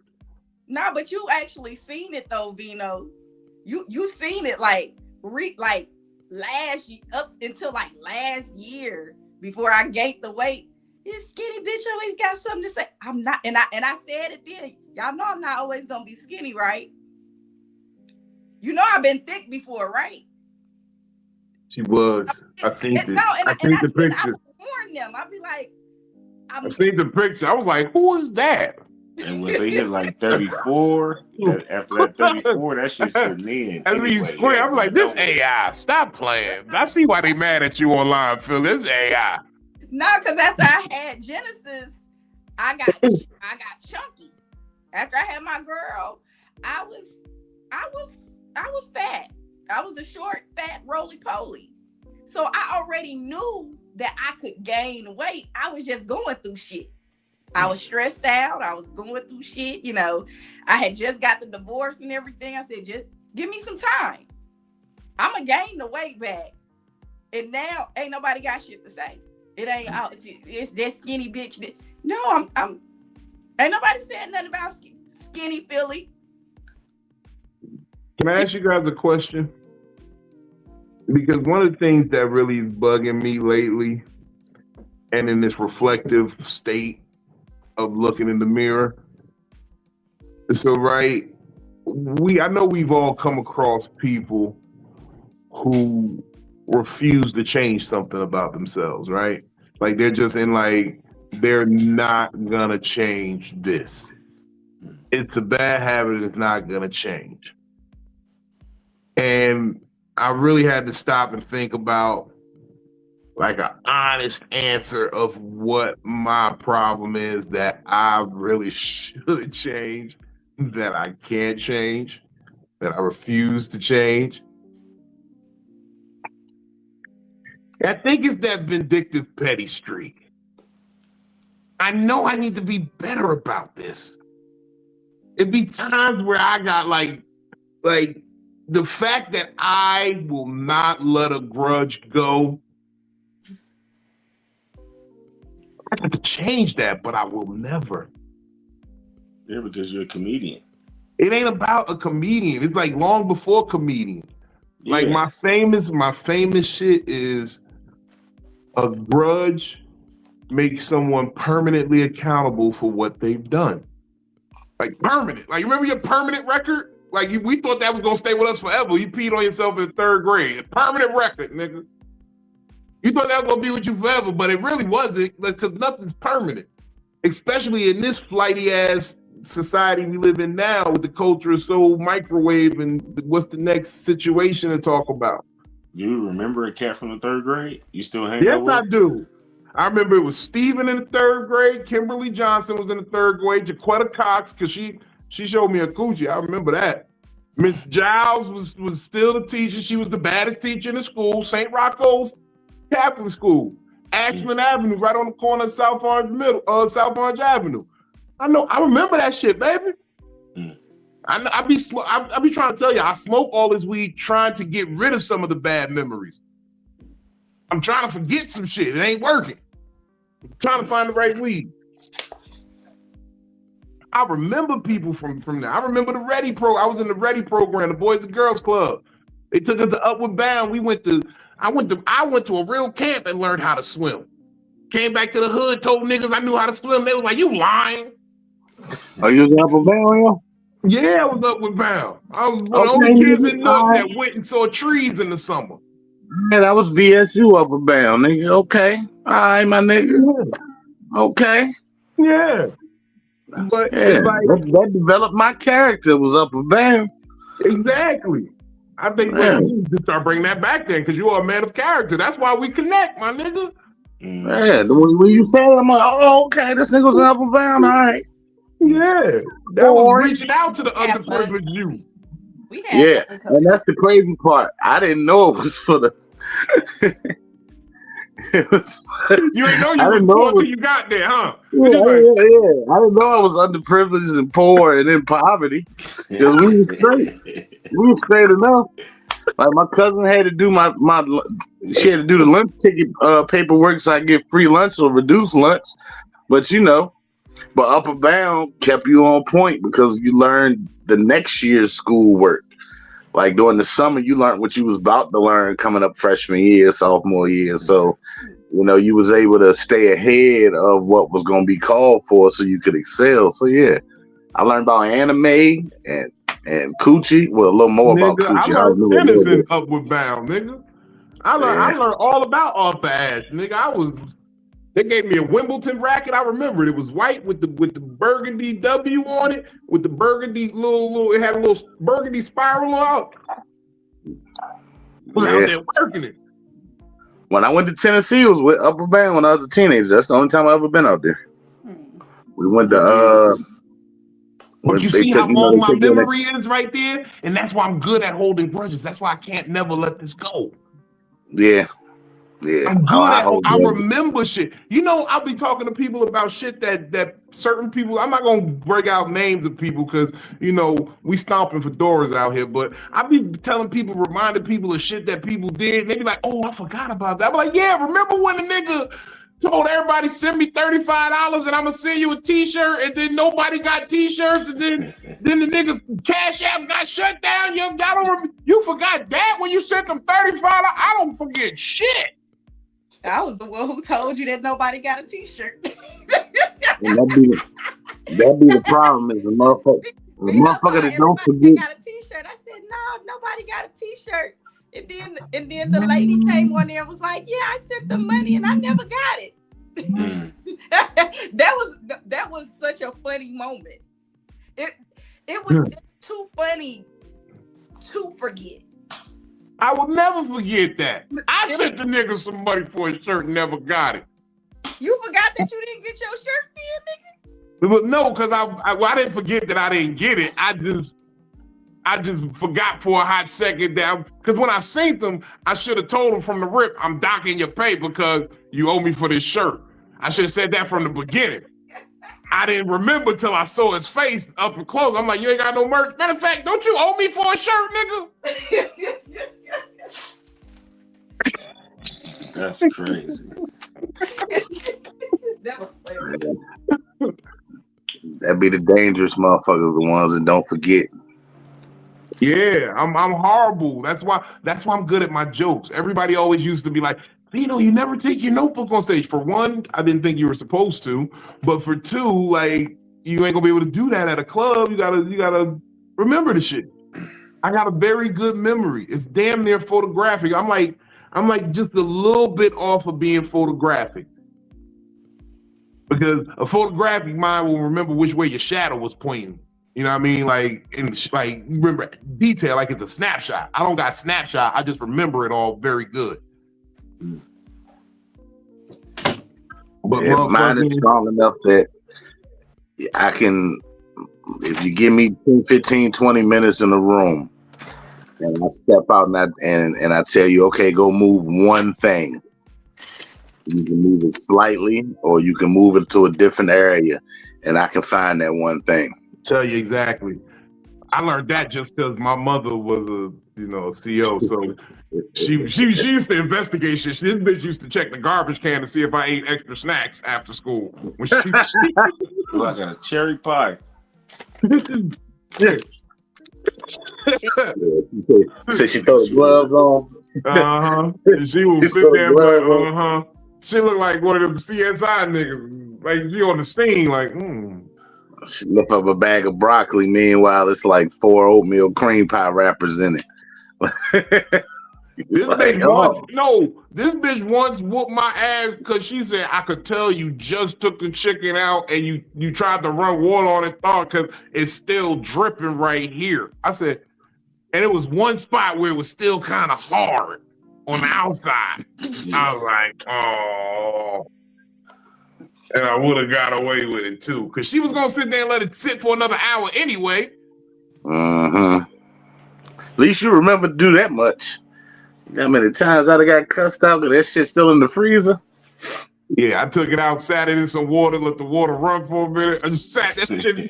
No, but you actually seen it though, Vino. You seen it like up until like last year before I gained the weight. This skinny bitch always got something to say. I'm not, and I said it then. Y'all know I'm not always gonna be skinny, right? I've been thick before, right? She was. I seen it. I seen the picture. I warn them. I'd be like, I seen the picture. I was like, who is that? And when they hit like 34, after that 34, that shit's sitting in. Anyway, I'm like, this AI, stop playing. I see why they mad at you online, Phil. This AI. No, because after I had Genesis, I got chunky. After I had my girl, I was fat. I was a short, fat, roly-poly. So I already knew that I could gain weight. I was just going through shit. I was stressed out. I was going through shit. You know, I had just got the divorce and everything. I said, just give me some time. I'm going to gain the weight back. And now ain't nobody got shit to say. It ain't, oh, it's that skinny bitch. No, I'm ain't nobody said nothing about skinny Philly. Can I ask you guys a question? Because one of the things that really is bugging me lately, and in this reflective state of looking in the mirror, so right, I know we've all come across people who refuse to change something about themselves, right? Like they're just in like, they're not gonna change this. It's a bad habit, it's not gonna change. And I really had to stop and think about like an honest answer of what my problem is that I really should change, that I can't change, that I refuse to change. I think it's that vindictive petty streak. I know I need to be better about this. It'd be times where I got like the fact that I will not let a grudge go. I have to change that, but I will never. Yeah, because you're a comedian. It ain't about a comedian. It's like long before comedian. Yeah. Like my famous shit is a grudge makes someone permanently accountable for what they've done. Like permanent. Like, you remember your permanent record? Like, we thought that was gonna stay with us forever. You peed on yourself in 3rd grade. A permanent record, nigga. You thought that was gonna be with you forever, but it really wasn't, because nothing's permanent. Especially in this flighty ass society we live in now, with the culture so microwave and what's the next situation to talk about. You remember a cat from the 3rd grade? You still hang out with? Yes, I do. I remember it was Steven in the 3rd grade, Kimberly Johnson was in the 3rd grade, Jaquetta Cox, because she showed me a coochie. I remember that. Miss Giles was still the teacher. She was the baddest teacher in the school, St. Rocco's Catholic School, Ashland Avenue, right on the corner of South Orange Avenue. I remember that shit, baby. I be trying to tell you, I smoke all this weed trying to get rid of some of the bad memories. I'm trying to forget some shit. It ain't working. I'm trying to find the right weed. I remember people from there. I remember the Ready Pro. I was in the Ready program, the Boys and Girls Club. They took us to Upward Bound. I went to a real camp and learned how to swim. Came back to the hood, told niggas I knew how to swim. They was like, "You lying?" Are you in Upward Bound? Yeah, I was Upward Bound. I was one of the only kids in Nook that went and saw trees in the summer. Yeah, that was VSU Upward Bound, nigga. Okay. All right, my nigga. Okay. Yeah. But yeah, it's like, that developed my character, was Upward Bound. Exactly. I think we need to start bringing that back then, because you are a man of character. That's why we connect, my nigga. Yeah, when you said it, I'm like, oh, okay, this nigga was Upward Bound, all right. Yeah, that was reaching out to the underprivileged youth. Yeah, and that's the crazy part. I didn't know it was for the. You ain't know you was poor until you got there, huh? Yeah. I didn't know I was underprivileged and poor and in poverty. Because we was straight. We was straight enough. Like my cousin had to do she had to do the lunch ticket paperwork so I get free lunch or reduced lunch. But but Upward Bound kept you on point because you learned the next year's schoolwork. Like during the summer, you learned what you was about to learn coming up freshman year, sophomore year. So, you was able to stay ahead of what was going to be called for so you could excel. So, yeah, I learned about anime and coochie. Well, a little more about coochie. I learned tennis in Upward Bound, nigga. I learned all about Arthur Ashe, nigga. They gave me a Wimbledon racket. I remember it. It was white with the burgundy W on it, with the burgundy little. It had a little burgundy spiral out. I was out there working it. When I went to Tennessee, it was with Upper Band when I was a teenager. That's the only time I ever been out there. We went to But you see how long my memory is right there? And that's why I'm good at holding grudges. That's why I can't never let this go. Yeah. Yeah. I'm good I remember shit. You know, I'll be talking to people about shit that certain people, I'm not gonna break out names of people because you know we stomping fedoras out here, but I be telling people, reminding people of shit that people did. They be like, oh, I forgot about that. I'm like, yeah, remember when the nigga told everybody send me $35 and I'm gonna send you a t-shirt, and then nobody got t-shirts, and then the niggas Cash App got shut down. You forgot that when you sent them $35. I don't forget shit. I was the one who told you that nobody got a t-shirt. That'd be the problem is the motherfucker that don't forget. Got a t-shirt. I said, no, nobody got a t-shirt. And then the lady came on there and was like, yeah, I sent the money and I never got it. That was such a funny moment. It was too funny to forget. I will never forget that. I sent the nigga some money for a shirt and never got it. You forgot that you didn't get your shirt then, nigga? But no, because I didn't forget that I didn't get it. I just forgot for a hot second that because when I sent them, I should have told them from the rip, I'm docking your pay because you owe me for this shirt. I should have said that from the beginning. I didn't remember till I saw his face up and close. I'm like, you ain't got no merch. Matter of fact, don't you owe me for a shirt, nigga? That's crazy. That was funny. That'd be the dangerous motherfuckers, the ones that don't forget. Yeah, I'm horrible. That's why I'm good at my jokes. Everybody always used to be like, you know, you never take your notebook on stage. For one, I didn't think you were supposed to. But for two, like, you ain't gonna be able to do that at a club. You gotta remember the shit. I got a very good memory. It's damn near photographic. I'm like just a little bit off of being photographic. Because a photographic mind will remember which way your shadow was pointing. You know what I mean? Like remember detail, like it's a snapshot. I don't got snapshot. I just remember it all very good. But mine is strong enough that I can, if you give me 10, 15, 20 minutes in the room and I step out and I tell you, okay, go move one thing. You can move it slightly or you can move it to a different area and I can find that one thing. Tell you exactly. I learned that just because my mother was a CO, so she used to investigate shit. This bitch used to check the garbage can to see if I ate extra snacks after school. When I got a cherry pie. Yeah. So she throw the gloves on. She would sit there. She looked like one of them CSI niggas. Like she on the scene, like. She lift up a bag of broccoli. Meanwhile, it's like 4 oatmeal cream pie wrappers in it. This bitch once whooped my ass because she said, I could tell you just took the chicken out and you tried to run water on it because it's still dripping right here. I said, and it was one spot where it was still kind of hard on the outside. I was like, oh. And I would have got away with it too. Because she was going to sit there and let it sit for another hour anyway. At least you remember to do that much. How many times I'd have got cussed out because that shit's still in the freezer? Yeah, I took it out, sat it in some water, let the water run for a minute. I just sat that shit in,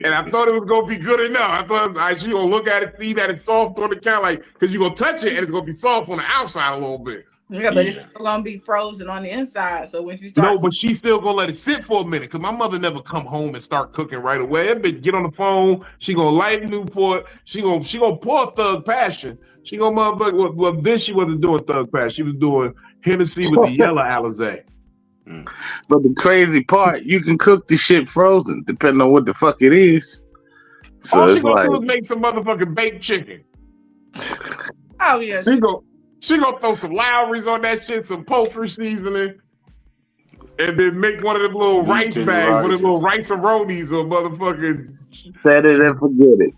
and I thought it was going to be good enough. I thought she going to look at it, see that it's soft on the count, like, because you're going to touch it and it's going to be soft on the outside a little bit. Yeah, but it's still gonna be frozen on the inside. So when you start, no, but she's still gonna let it sit for a minute because my mother never come home and start cooking right away. That bitch get on the phone. She gonna light Newport. She gonna pour Thug Passion. She gonna motherfucker. Well, then she wasn't doing Thug Passion. She was doing Hennessy with the yellow Alizé. But the crazy part, you can cook the shit frozen depending on what the fuck it is. So all it's she gonna like, do is make some motherfucking baked chicken. Oh yeah. She gonna throw some Lowry's on that shit, some poultry seasoning, and then make one of them little rice bags with little rice-a-ronies or motherfucking. Set it and forget it.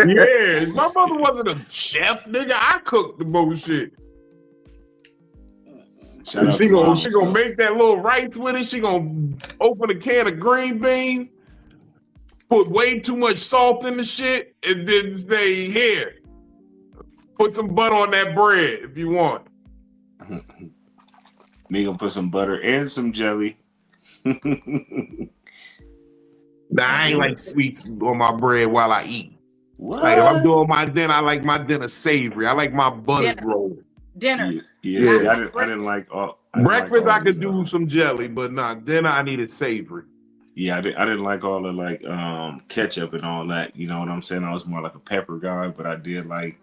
Yeah, my mother wasn't a chef, nigga. I cooked the bullshit. Shout out She to Mama. gonna make that little rice with it. She gonna open a can of green beans, put way too much salt in the shit, and then say, here, put some butter on that bread if you want. Me gonna put some butter and some jelly. Nah, I ain't like sweets on my bread while I eat. What? Like if I'm doing my dinner, I like my dinner savory. I like my butter roll. Dinner. Yeah. See, I didn't like all. Breakfast, I could do some jelly, but dinner, I needed savory. Yeah, I didn't like all the like ketchup and all that. You know what I'm saying? I was more like a pepper guy, but I did like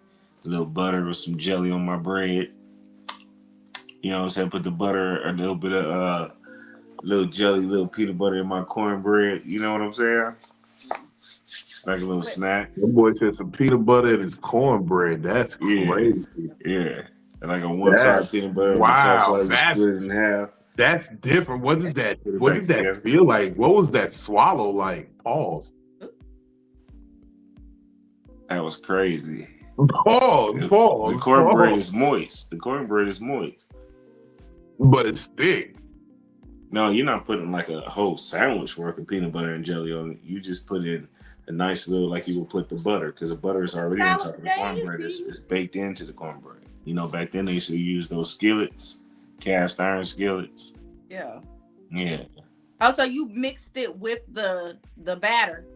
a little butter or some jelly on my bread. You know what I'm saying? Put the butter, a little bit of little jelly, little peanut butter in my cornbread. You know what I'm saying? Like a little snack. That boy said some peanut butter in his cornbread. That's crazy. Yeah. And like a one-side peanut butter. Wow, split it in half. That's different. What did that feel like? What was that swallow like? Pause. That was crazy. Pause. The cornbread is moist. But it's thick. No, you're not putting like a whole sandwich worth of peanut butter and jelly on it. You just put in a nice little, like you would put the butter, because the butter is already on top of the cornbread. It's baked into the cornbread. You know, back then they used to use those skillets, cast iron skillets. Yeah. Yeah. Oh, so you mixed it with the batter?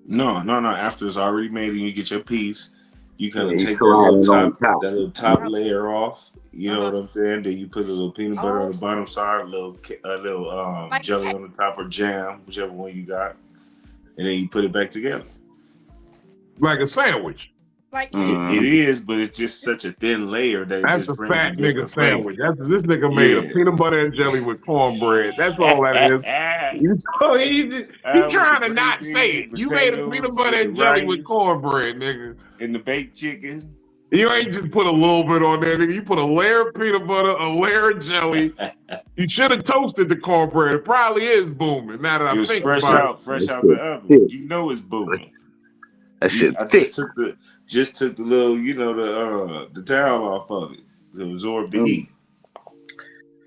No. After it's already made and you get your piece, you kind of take that little top layer off. You know what I'm saying? Then you put a little peanut butter on the bottom side, a little like jelly on the top, or jam, whichever one you got, and then you put it back together like a sandwich. Like it is, but it's just such a thin layer that that's a fat nigga sandwich. This nigga made a peanut butter and jelly with cornbread. That's all that is. So he trying to not say it. You made a peanut butter and jelly with cornbread, nigga. And the baked chicken. You ain't just put a little bit on there, nigga. You put a layer of peanut butter, a layer of jelly. You should have toasted the cornbread. It probably is booming. Now that I think fresh about fresh out the oven. You know it's booming. That shit I thick. Just took the little, the towel off of it to absorb the heat.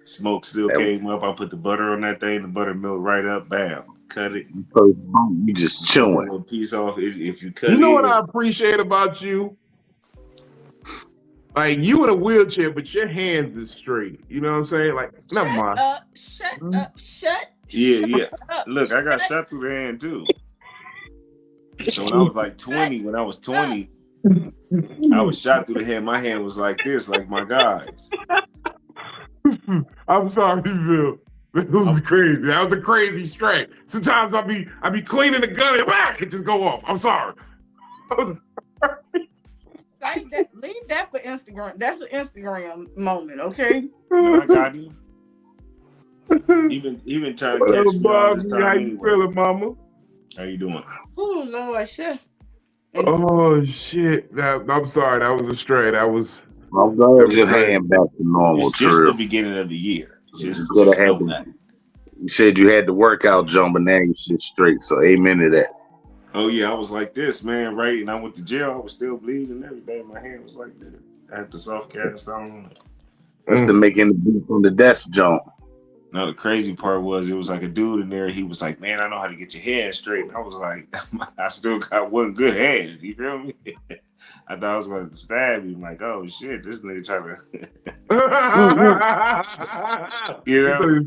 Smoke still came up. I put the butter on that thing. The butter melted right up. Bam. Cut it. So you just chewing. A piece off. If you cut it. You know what I appreciate about you? Like, you in a wheelchair, but your hands is straight. You know what I'm saying? Like, never mind. Shut up. Look, I got shot through the hand too. So when I was like 20, I was shot through the hand. My hand was like this, like my guys. I'm sorry, Bill. It was crazy. That was a crazy strike. Sometimes I be cleaning the gun and back it just go off. I'm sorry. Leave that for Instagram. That's an Instagram moment, okay? I got you. He been trying to catch me all this time. How you feeling, mama? How you doing? Oh Lord, shit. Oh shit! I'm sorry. That was a stray. That was. I'm glad your hand back to normal. It's just the beginning of the year. Just know that. You said you had the workout, John, but now you sit straight. So amen to that. Oh yeah, I was like this, man, right? And I went to jail. I was still bleeding and everything. My hand was like this. I had the soft cast on. That's the making the beats on the desk, John. No, the crazy part was it was like a dude in there. He was like, "Man, I know how to get your hand straight." And I was like, "I still got one good hand." You feel me? I thought I was going to stab him. Like, oh shit, this nigga trying to, He's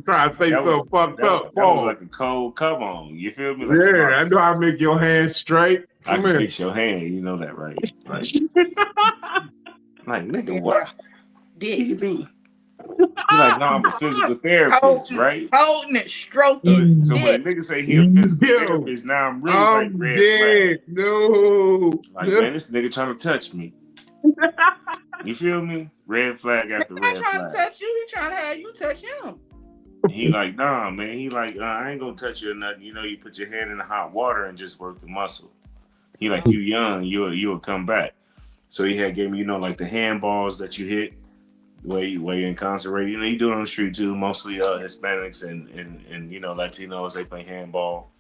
trying to say something fucked up. That was like a cold come on. You feel me? Like, yeah, I know how to make your hand straight. I can fix your hand. You know that, right? Like nigga, what? Did you do? He's like, no, I'm a physical therapist, right? Holding it, stroking. So when a nigga say he a physical therapist, now I'm really like red flag. No. Like, man, this nigga trying to touch me. You feel me? Red flag after red flag. He's trying to touch you. He's trying to have you touch him. He like, nah, man. He like, I ain't gonna touch you or nothing. You know, you put your hand in the hot water and just work the muscle. He like, you young, you'll come back. So he had gave me, like the handballs that you hit. Where you incarcerated, you do it on the street too. Mostly Hispanics and Latinos, they play handball.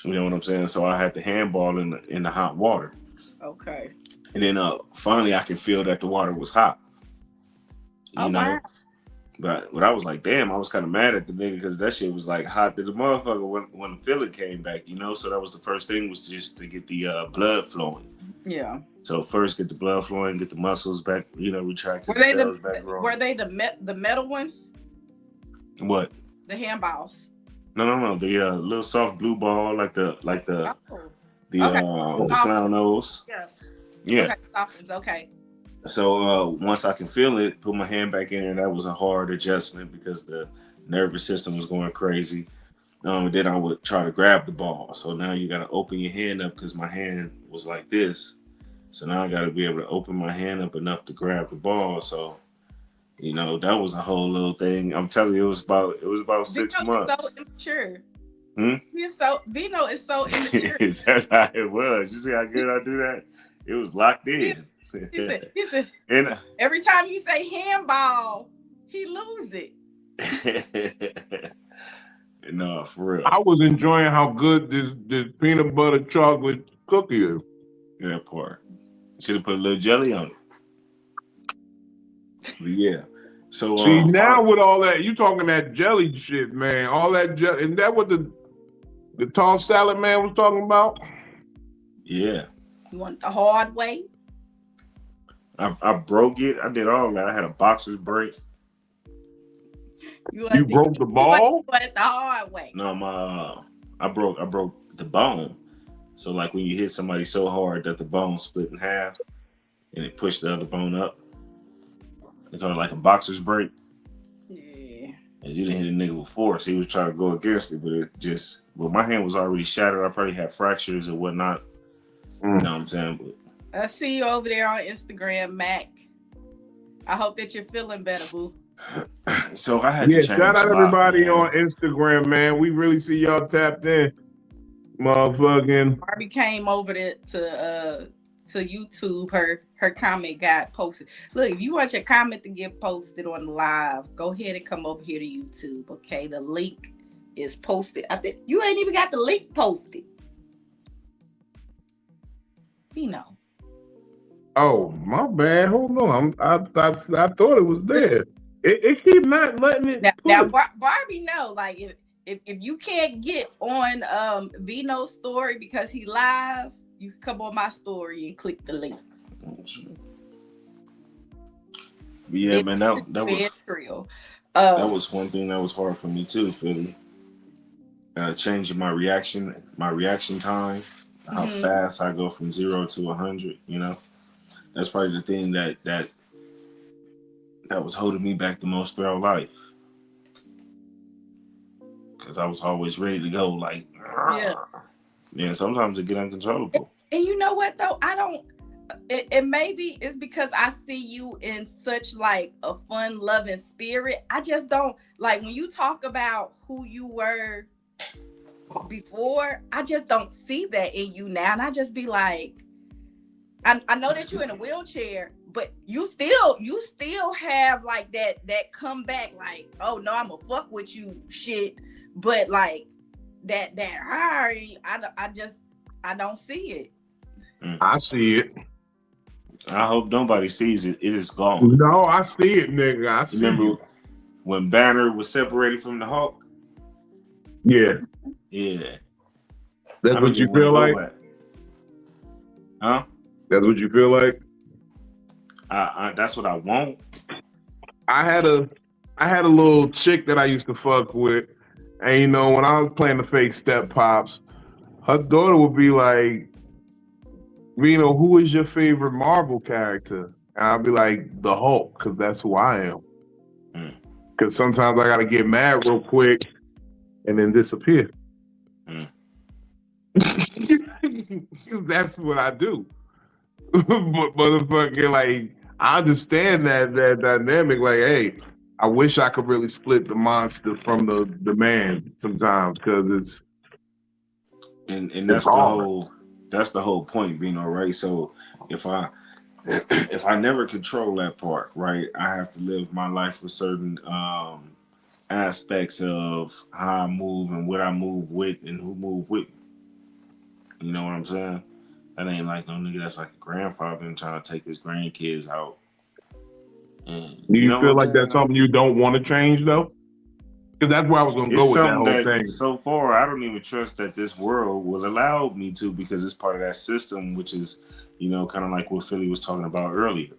You know what I'm saying? So I had the handball in the hot water. Okay. And then finally I could feel that the water was hot. Oh, you know. wow. But I was like, damn, I was kind of mad at the nigga because that shit was like hot to the motherfucker when the feeling came back, you know. So that was the first thing, was just to get the blood flowing. Yeah. So first get the blood flowing, get the muscles back, you know, retracted, Were the they cells back growing. Were they the metal ones? What? The handballs. No. The little soft blue ball, like the Oh. the clown nose. Yeah. Yeah. Okay. Softens. Okay. So once I can feel it, put my hand back in, and that was a hard adjustment because the nervous system was going crazy. Then I would try to grab the ball. So now you got to open your hand up because my hand was like this. So now I got to be able to open my hand up enough to grab the ball. So, you know, that was a whole little thing. I'm telling you, it was about 6 months. So immature. Vino is so immature. That's how it was. You see how good I do that? It was locked in. He said, And every time you say handball, he lose it. No, for real. I was enjoying how good this peanut butter chocolate cookie is. That part. Should have put a little jelly on it. But yeah. So see, now with all that, you talking that jelly shit, man. All that jelly, isn't that what the tall salad man was talking about? Yeah. You want the hard way? I broke it. I did all that. I had a boxer's break. You broke the ball? But the hard way. No, I broke the bone. So like when you hit somebody so hard that the bone split in half and it pushed the other bone up. They call it like a boxer's break. Yeah. And you didn't hit a nigga with force. He was trying to go against it, but my hand was already shattered. I probably had fractures and whatnot. You know what I'm saying? But I see you over there on Instagram, Mac. I hope that you're feeling better, boo. So I had to change. Shout out everybody on Instagram, man. We really see y'all tapped in. Motherfucking Barbie came over to YouTube. Her comment got posted. Look, if you want your comment to get posted on the live, go ahead and come over here to YouTube. Okay, the link is posted. I think you ain't even got the link posted. You know. Oh, my bad. Hold on. I thought it was there. It keep not letting it. Now Barbie know, like if you can't get on Vino's story because he live, you can come on my story and click the link. Yeah, man, that was real. That was one thing that was hard for me too, Philly. Changing my reaction time, how fast I go from 0 to 100. You know, that's probably the thing that was holding me back the most throughout life. Because I was always ready to go, like, yeah. Sometimes it get uncontrollable. And you know what though? I don't. It maybe it's because I see you in such like a fun loving spirit. I just don't like when you talk about who you were before. I just don't see that in you now, and I just be like, I know that you're in a wheelchair, but you still have like that comeback, like, oh no, I'm gonna fuck with you shit, but like that I don't see it. I see it. I hope nobody sees it. It is gone. No, I see it, nigga. I see Remember when Banner was separated from the Hulk? Yeah. Yeah. That's what you feel like? Huh? That's what you feel like? That's what I want. I had a little chick that I used to fuck with, and you know, when I was playing the fake step pops, her daughter would be like, Reno, who is your favorite Marvel character? And I'd be like, the Hulk, because that's who I am. Because sometimes I got to get mad real quick and then disappear. That's what I do. But motherfucker, like, I understand that dynamic. Like, hey, I wish I could really split the monster from the man sometimes, because it's that's hard. That's the whole point, Vino, right? So if I never control that part, right, I have to live my life with certain aspects of how I move and what I move with and who move with me. You know what I'm saying? That ain't like no nigga that's like a grandfather and trying to take his grandkids out. And Do you know feel what like I'm that's saying? something you don't want to change though? Because that's where I was going to It's go with that something whole that thing. so far I don't even trust that this world will allow me to, because it's part of that system, which is, kind of like what Philly was talking about earlier.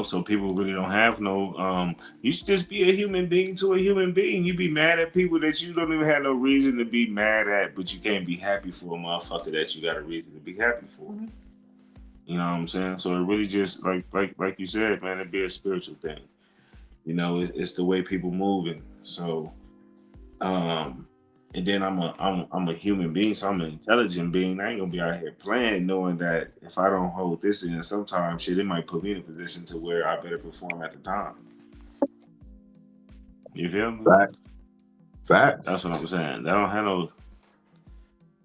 So people really don't have no. You should just be a human being to a human being. You be mad at people that you don't even have no reason to be mad at, but you can't be happy for a motherfucker that you got a reason to be happy for. You know what I'm saying? So it really just like you said, man, it'd be a spiritual thing. It's the way people moving. So, and then I'm a human being, so I'm an intelligent being. I ain't gonna be out here playing, knowing that if I don't hold this in, sometimes shit, it might put me in a position to where I better perform at the time. You feel me? Fact. That's what I'm saying. That don't have no.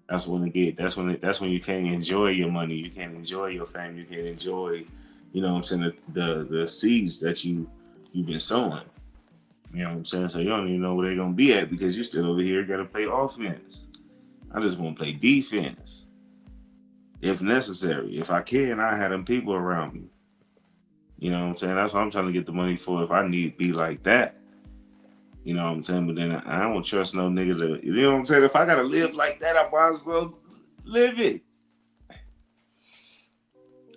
That's when you can't enjoy your money. You can't enjoy your fame. You can't enjoy, what I'm saying, the seeds that you've been sowing. You know what I'm saying? So you don't even know where they're gonna be at because you still over here gotta play offense. I just want to play defense. If necessary. If I can, I have them people around me. You know what I'm saying? That's what I'm trying to get the money for, if I need to be like that. You know what I'm saying? But then I don't trust no nigga to, you know what I'm saying? If I gotta live like that, I might as well live it.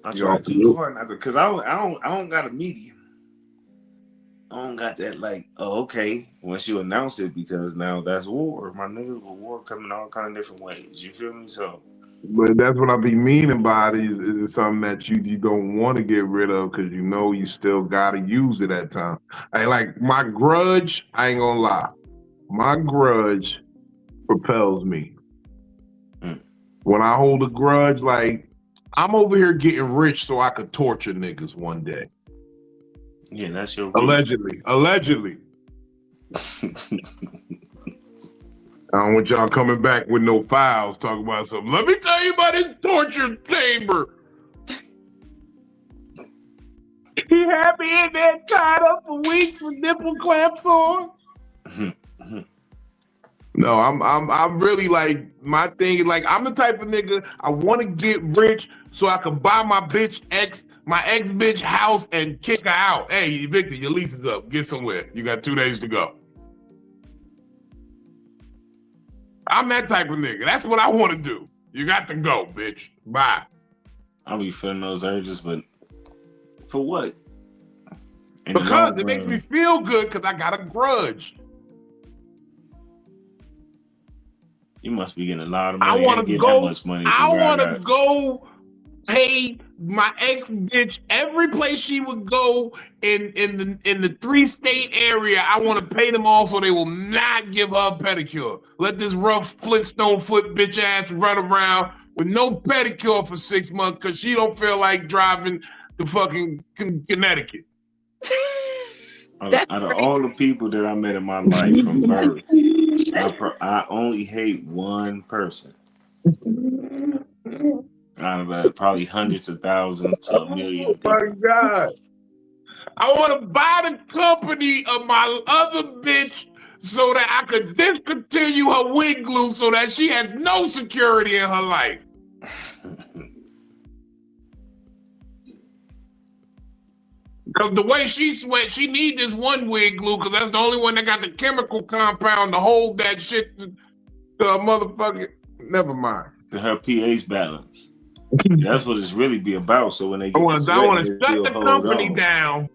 I try too hard not to, because I don't got a medium. I don't got that okay, once you announce it, because now that's war. My nigga, with war coming all kind of different ways. You feel me? So, but that's what I be meaning by it is something that you don't want to get rid of because you still got to use it at times. Like my grudge, I ain't gonna lie. My grudge propels me. When I hold a grudge, I'm over here getting rich so I could torture niggas one day. Yeah, that's your Allegedly. I don't want y'all coming back with no files talking about something. Let me tell you about his torture chamber. He had me in there tied up for weeks with nipple clamps on. No, I'm really my thing. I'm the type of nigga, I want to get rich so I can buy my ex bitch house and kick her out. Hey, Victor, your lease is up. Get somewhere. You got 2 days to go. I'm that type of nigga. That's what I want to do. You got to go, bitch. Bye. I'll be feeling those urges, but for what? Because it makes me feel good because I got a grudge. You must be getting a lot of money. I want to go. That much money I want to go pay my ex bitch every place she would go in the 3-state area. I want to pay them all so they will not give her a pedicure. Let this rough Flintstone foot bitch ass run around with no pedicure for 6 months because she don't feel like driving to fucking Connecticut. Out of all the people that I met in my life from birth, I only hate one person. Out of probably hundreds of thousands to a million people. Oh my God. I want to buy the company of my other bitch so that I could discontinue her wig glue so that she has no security in her life. Because the way she sweat, she needs this one wig glue because that's the only one that got the chemical compound to hold that shit to a motherfucker. Never mind. Her pH balance. That's what it's really be about. So when they get I want to shut the company down.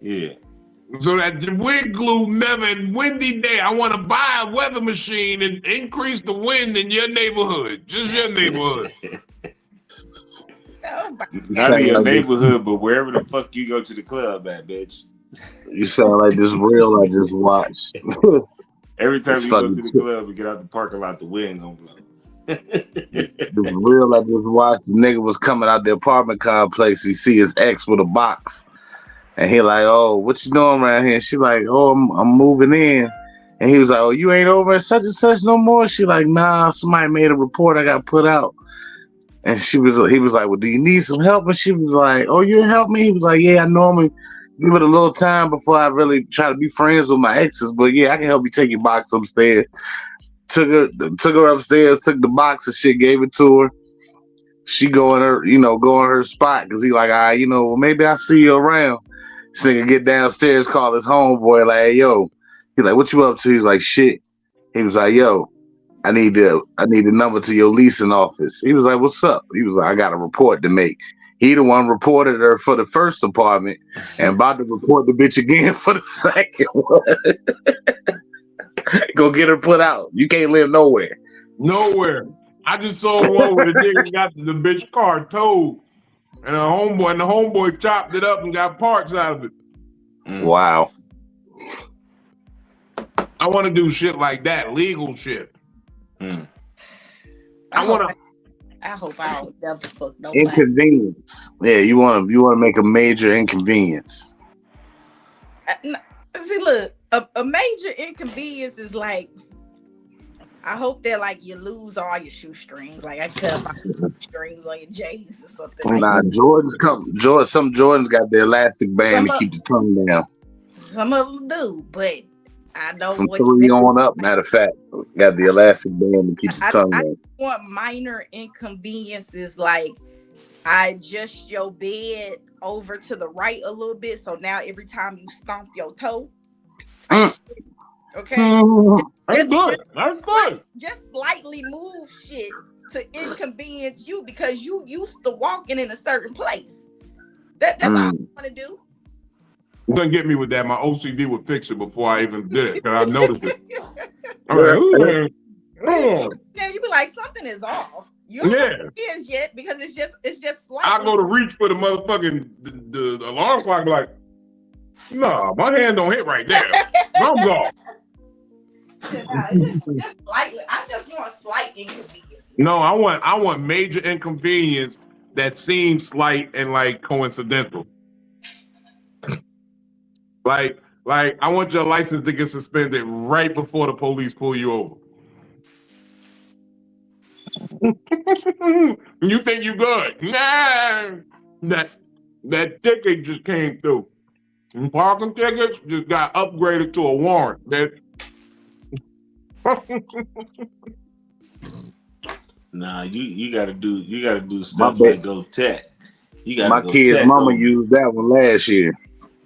Yeah. So that the wind glue never, windy day, I want to buy a weather machine and increase the wind in your neighborhood. Just your neighborhood. Not in your neighborhood, but wherever the fuck you go to the club at, bitch. You sound like this reel I just watched. Every time you go to the club and get out the parking lot, the wind gonna blow. This reel I just watched, the nigga was coming out the apartment complex. He see his ex with a box. And he like, oh, what you doing around here? And she like, oh, I'm moving in. And he was like, oh, you ain't over at such and such no more? She like, nah, somebody made a report, I got put out. And he was like, well, do you need some help? And she was like, oh, you help me? He was like, yeah, I normally give it a little time before I really try to be friends with my exes. But yeah, I can help you take your box upstairs. Took her upstairs, took the box and shit, gave it to her. She go in her spot because he like, well, maybe I'll see you around. This nigga get downstairs, call his homeboy, like, hey, yo. He's like, what you up to? He's like, shit. He was like, yo, I need the number to your leasing office. He was like, what's up? He was like, I got a report to make. He the one reported her for the first apartment and about to report the bitch again for the second one. Go get her put out. You can't live nowhere. Nowhere. I just saw one where the nigga got the bitch car towed. And the homeboy chopped it up and got parts out of it. Wow. I want to do shit like that, legal shit. I hope I don't never fuck nobody. Inconvenience. Yeah, you want to make a major inconvenience. See, look, a major inconvenience is like, I hope that like you lose all your shoestrings. Like I cut my shoestrings on your J's or something. Nah, some Jordans got the elastic band to keep the tongue down. Some of them do, but I don't from 3 on up. Matter of fact, got the elastic band to keep the tongue down. I want minor inconveniences, like I adjust your bed over to the right a little bit, so now every time you stomp your toe, okay, that's good. That's good. Just slightly move shit to inconvenience you because you used to walking in a certain place. That's all I want to do. You're gonna get me with that. My OCD would fix it before I even did it because I noticed it. Like, yeah, you be like, something is off. You don't know what it is yet because it's just slightly. I go to reach for the motherfucking the alarm clock, like, nah, my hand don't hit right there. I'm off. Just slightly. I just want slight inconvenience. No, I want major inconvenience that seems slight and like coincidental. Like I want your license to get suspended right before the police pull you over. You think you good? Nah, that ticket just came through. And parking tickets just got upgraded to a warrant. Nah, you gotta do stuff like go tech. You gotta my kid's mama used that one last year.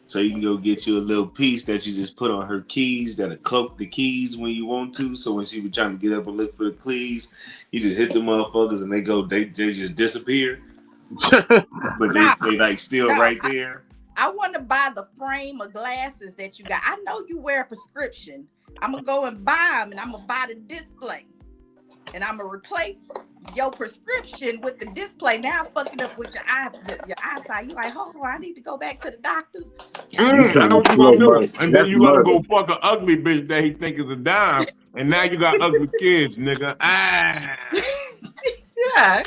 So you can go get you a little piece that you just put on her keys that'll cloak the keys when you want to. So when she be trying to get up and look for the keys, you just hit the motherfuckers and they just disappear. But they like still right there. I want to buy the frame of glasses that you got. I know you wear a prescription. I'm gonna go and buy them and I'm gonna buy the display. And I'm gonna replace your prescription with the display. Now I'm fucking up with your eyesight. You like, hold on, I need to go back to the doctor. I know what you gonna do. And then you gonna go fuck an ugly bitch that he think is a dime. And now you got ugly kids, nigga. Yeah,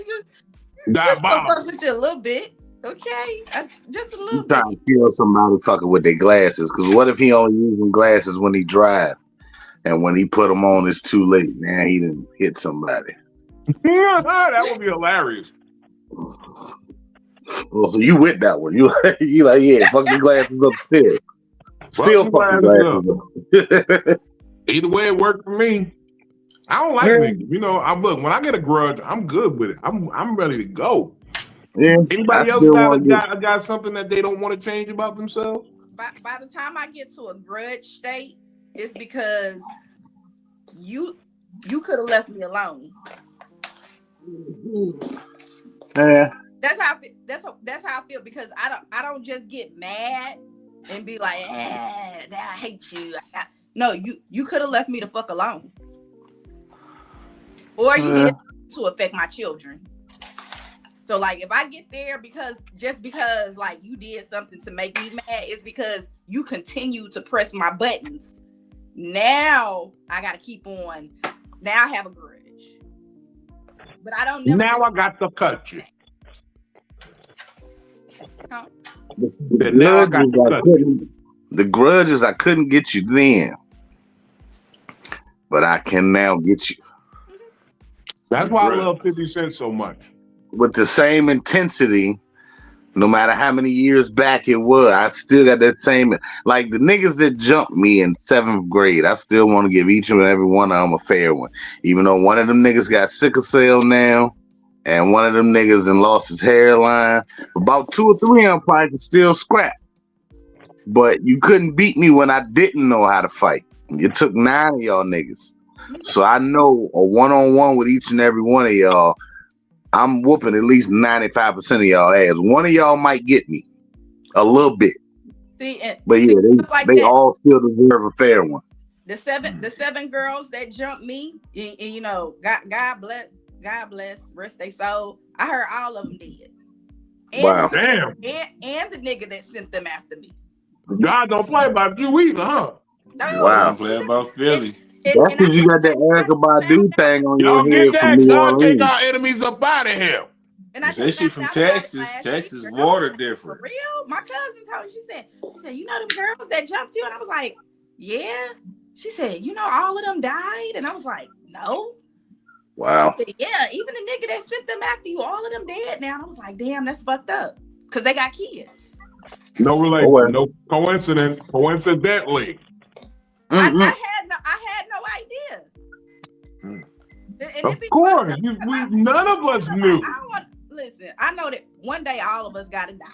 just fuck with you a little bit. Okay, just a little bit. Trying to kill somebody fucking with their glasses. Because what if he only using glasses when he drive? And when he put them on, it's too late. Now he didn't hit somebody. That would be hilarious. Well, so you with that one? You like, yeah, fuck your glasses up still fuck your glasses up. Either way, it worked for me. I don't like niggas. You know, look, when I get a grudge, I'm good with it. I'm ready to go. Yeah. Anybody else got something that they don't want to change about themselves? By the time I get to a grudge state, it's because you could have left me alone. Yeah. That's how I feel because I don't just get mad and be like, I hate you. No, you could have left me the fuck alone. Or you did to affect my children. So like if I get there because like you did something to make me mad, it's because you continue to press my buttons. Now I gotta keep on. Now I have a grudge. But I don't know. Now I got to cut you. Huh? The grudges I couldn't get you then, but I can now get you. That's why I love 50 Cent so much. With the same intensity, no matter how many years back it was, I still got that same, like the niggas that jumped me in 7th grade, I still want to give each and every one of them a fair one. Even though one of them niggas got sickle cell now, and one of them niggas and lost his hairline, about 2 or 3 of them probably can still scrap. but you couldn't beat me when I didn't know how to fight. It took 9 of y'all niggas. So I know a one-on-one with each and every one of y'all, I'm whooping at least 95% of y'all ass. One of y'all might get me a little bit. But yeah, they all still deserve a fair one. The seven girls that jumped me, and you know, God bless, rest their soul. I heard all of them dead. And Wow. Damn. And the nigga that sent them after me. God don't play about you either, huh? No, Wow. Don't play about Philly. That's because you got that Erykah Badu thing on your Y'all get head from that. New God take Orleans. our enemies up out of here. And I Say she from Texas. Texas water different. For real? My cousin told me, she said, you know them girls that jumped you? And I was like, yeah. She said, you know, all of them died? And I was like, no. Wow. Said, yeah, even the nigga that sent them after you, all of them dead now. And I was like, damn, that's fucked up. Because they got kids. No relation, no coincidence. Coincidentally. I had no idea. And of course, none of us knew. Listen, I know that one day all of us gotta die.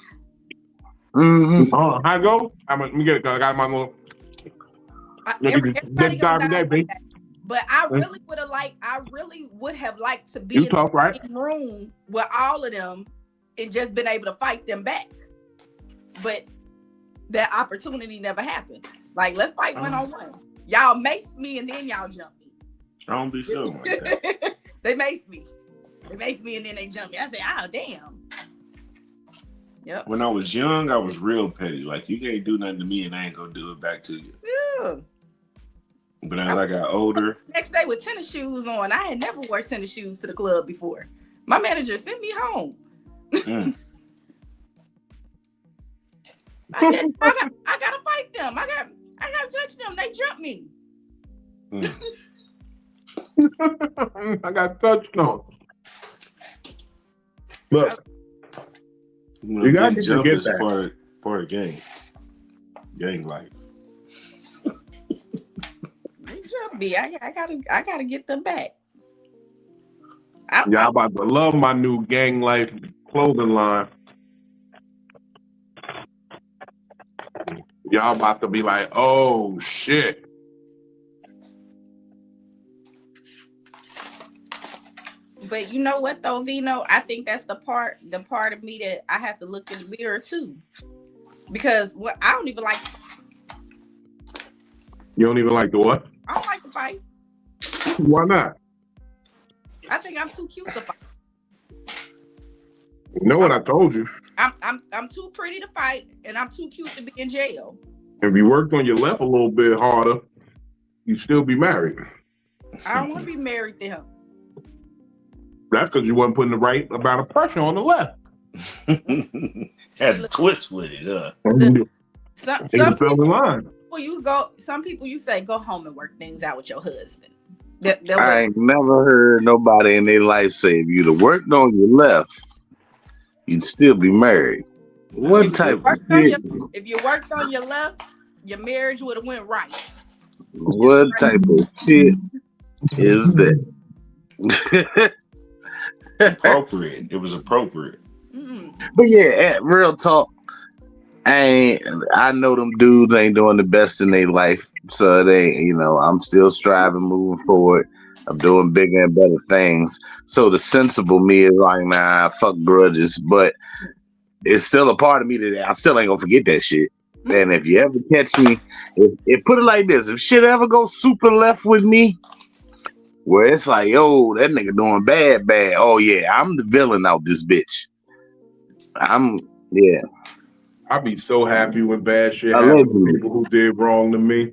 Mm-hmm. How go? Let me get it, cause I got my little. Everybody gonna die one day. But I really would have liked to be in the same room with all of them and just been able to fight them back. But that opportunity never happened. Like, let's fight one-on-one. Y'all maced me and then y'all jump me. I don't be feeling like that. They maced me. They maced me and then they jumped me. I said, oh, damn. Yep. When I was young, I was real petty. Like, you can't do nothing to me and I ain't gonna do it back to you. Yeah. But as I got older. Next day with tennis shoes on. I had never wore tennis shoes to the club before. My manager sent me home. I gotta fight them. I gotta touch them. They jumped me. I got touched on. Look, you gotta jump is part of gang life. They jumped me. I gotta get them back. I'm about to love my new gang life clothing line. Y'all about to be like, oh shit. But you know what though, Vino? I think that's the part of me that I have to look in the mirror too. Because I don't even like. You don't even like the what? I don't like to fight. Why not? I think I'm too cute to fight. You know what I told you? I'm too pretty to fight, and I'm too cute to be in jail. If you worked on your left a little bit harder, you'd still be married. I don't want to be married to him. That's because you wasn't putting the right amount of pressure on the left. Had a twist with it, huh? Some people you say go home and work things out with your husband. I ain't never heard nobody in their life say if you'd have worked on your left, you'd still be married. What type of shit? If you worked on your left, your marriage would have went right. What type of shit is that? Appropriate. It was appropriate. But yeah, real talk. I know them dudes ain't doing the best in their life, so I'm still striving, moving forward. I'm doing bigger and better things. So the sensible me is like, nah, fuck grudges. But it's still a part of me that I still ain't gonna forget that shit. And if you ever catch me, if put it like this, if shit ever goes super left with me, where it's like, yo, that nigga doing bad. Oh yeah, I'm the villain out this bitch. I'd be so happy when bad shit happens to people who did wrong to me.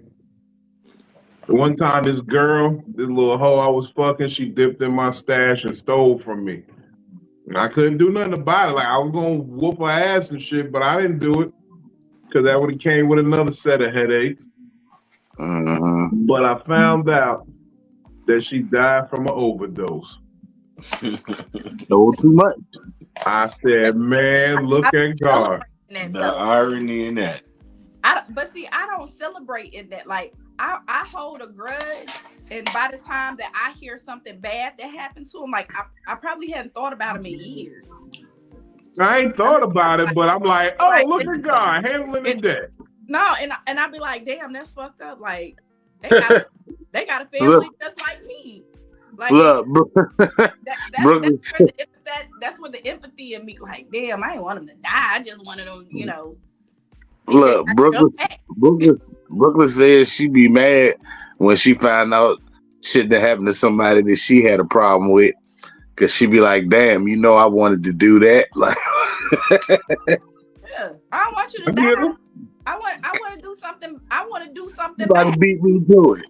One time, this little hoe I was fucking, she dipped in my stash and stole from me. And I couldn't do nothing about it. Like, I was going to whoop her ass and shit, but I didn't do it because that would have came with another set of headaches. But I found out that she died from an overdose. Stole too much. I said, man, look at God. The irony in that. But see, I don't celebrate in that. Like, I hold a grudge, and by the time that I hear something bad that happened to him, like I probably hadn't thought about him in years. I ain't thought about it, but I'm like, oh, look at God handling it dead. No, and I'd be like, damn, that's fucked up. Like they got a family just like me. Like look, that's where the empathy in me. Like, damn, I didn't want him to die. I just wanted him, you know. Look, Brooklyn says she be mad when she find out shit that happened to somebody that she had a problem with, cause she be like, "Damn, you know, I wanted to do that." Like, yeah, I don't want you to die. I want to do something. I want to do something. Somebody beat me to it.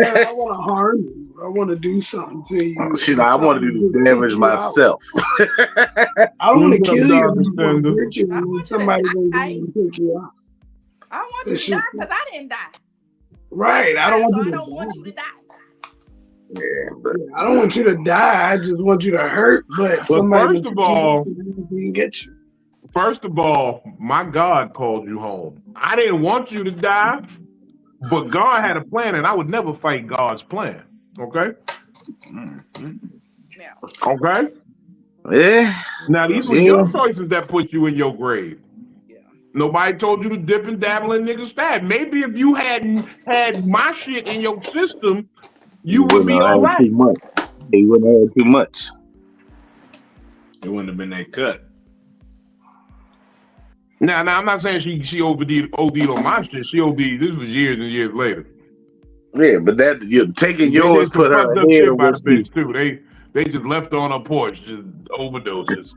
I want to harm you. I want to do something to you. She like, I want to do the damage myself. I don't want to kill you. I want somebody to die. Take you out. I don't want you to die because I didn't die. Right. I don't want you to die. Yeah, but I don't want you to die. I just want you to hurt. But somebody first of all, get you. First of all, my God called you home. I didn't want you to die, but God had a plan, and I would never fight God's plan. Okay? Yeah. Okay? Yeah. Now, these were your choices that put you in your grave. Yeah. Nobody told you to dip and dabble in niggas' stab. Maybe if you hadn't had my shit in your system, you would be all right. You wouldn't have had too much. It wouldn't have been that cut. Now, I'm not saying she OD'd on my shit. She OD'd. This was years and years later. Yeah, but that you're taking yours, put her ahead of what she... too. They just left her on her porch, just overdoses.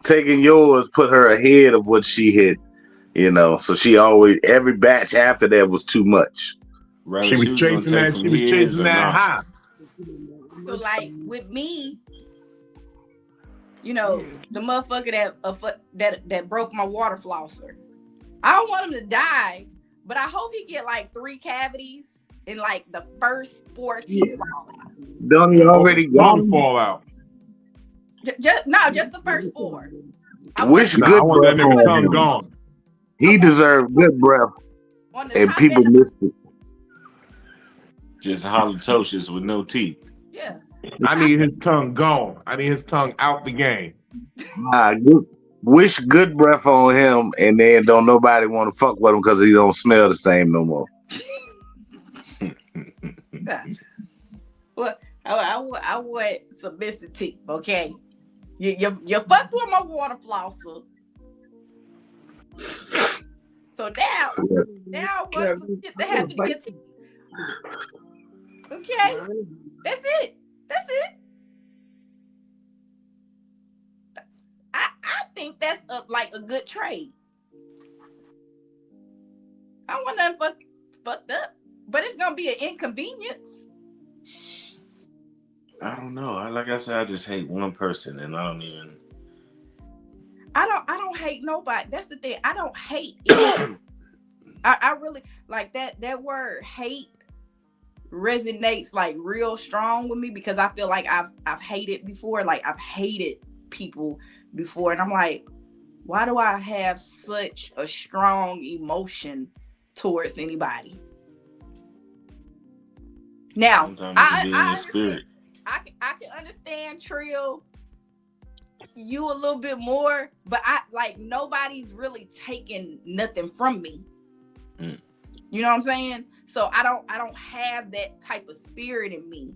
Taking yours, put her ahead of what she hit. You know, so she always every batch after that was too much. Right. She was chasing that. She was chasing that high. So, like with me, you know, the motherfucker that broke my water flosser. I don't want him to die, but I hope he get like 3 cavities in like the first 4 teeth fall out. Don't he already fall out? Just the first 4. I want that nigga tongue gone. He deserved good breath, and people missed it. Just halitosis with no teeth. Yeah. I need his tongue gone. I need his tongue out the game. Wish good breath on him, and then don't nobody want to fuck with him because he don't smell the same no more. Well, I want submissivity, okay? You fucked with my water flosser. So now I want some shit to happen to your teeth. Okay? That's it. I think that's like a good trade. I want nothing fucked up, but it's gonna be an inconvenience. I don't know. Like I said, I just hate one person, and I don't hate nobody. That's the thing. I don't hate it. I really like that word hate resonates like real strong with me because I feel like I've hated before. Like I've hated people before, and I'm like, why do I have such a strong emotion towards anybody? Now I can understand Trill you a little bit more, but I like nobody's really taking nothing from me. You know what I'm saying? So I don't have that type of spirit in me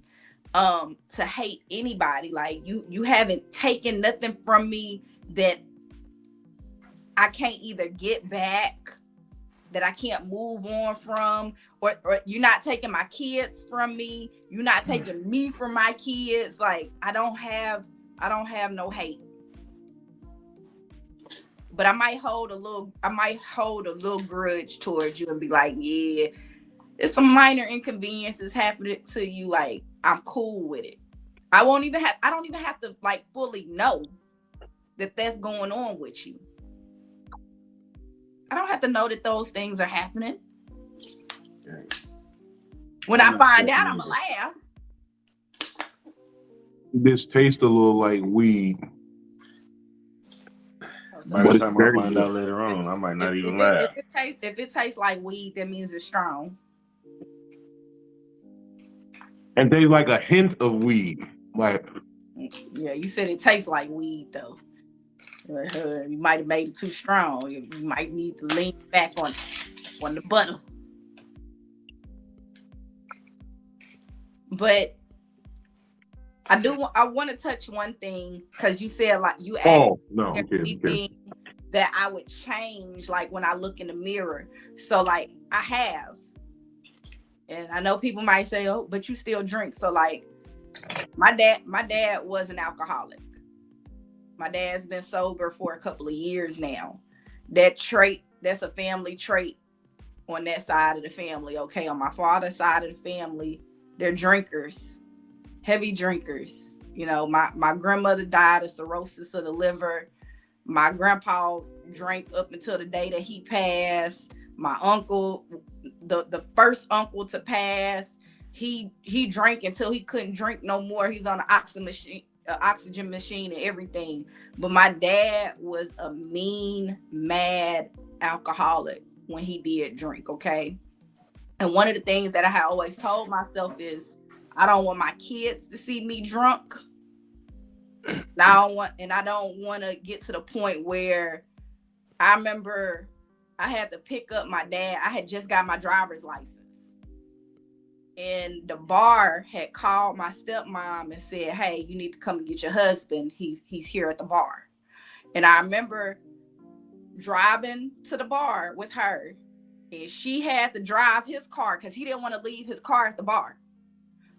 to hate anybody. Like you haven't taken nothing from me that I can't either get back, that I can't move on from, or you're not taking my kids from me. You're not taking me from my kids. Like I don't have no hate. But I might hold a little grudge towards you and be like, yeah, it's some minor inconveniences happening to you. Like, I'm cool with it. I don't even have to like fully know that that's going on with you. I don't have to know that those things are happening. When I find out, I'm gonna laugh. This tastes a little like weed. By the time I find out later on, I might not even laugh. If it tastes like weed, that means it's strong. And they like a hint of weed. Like, yeah, you said it tastes like weed though. You might have made it too strong. You might need to lean back on the butter. But I want to touch one thing, because you said, like, you asked anything that I would change, like, when I look in the mirror. So, like, I have. And I know people might say, oh, but you still drink. So, like, my dad was an alcoholic. My dad's been sober for a couple of years now. That trait, that's a family trait on that side of the family, okay? On my father's side of the family, they're drinkers. Heavy drinkers. You know, my grandmother died of cirrhosis of the liver. My grandpa drank up until the day that he passed. My uncle, the first uncle to pass, he drank until he couldn't drink no more. He's on an oxygen machine and everything. But my dad was a mean, mad alcoholic when he did drink, okay? And one of the things that I had always told myself is, I don't want my kids to see me drunk. And I don't want to get to the point where I remember I had to pick up my dad. I had just got my driver's license. And the bar had called my stepmom and said, hey, you need to come and get your husband. He's here at the bar. And I remember driving to the bar with her, and she had to drive his car because he didn't want to leave his car at the bar.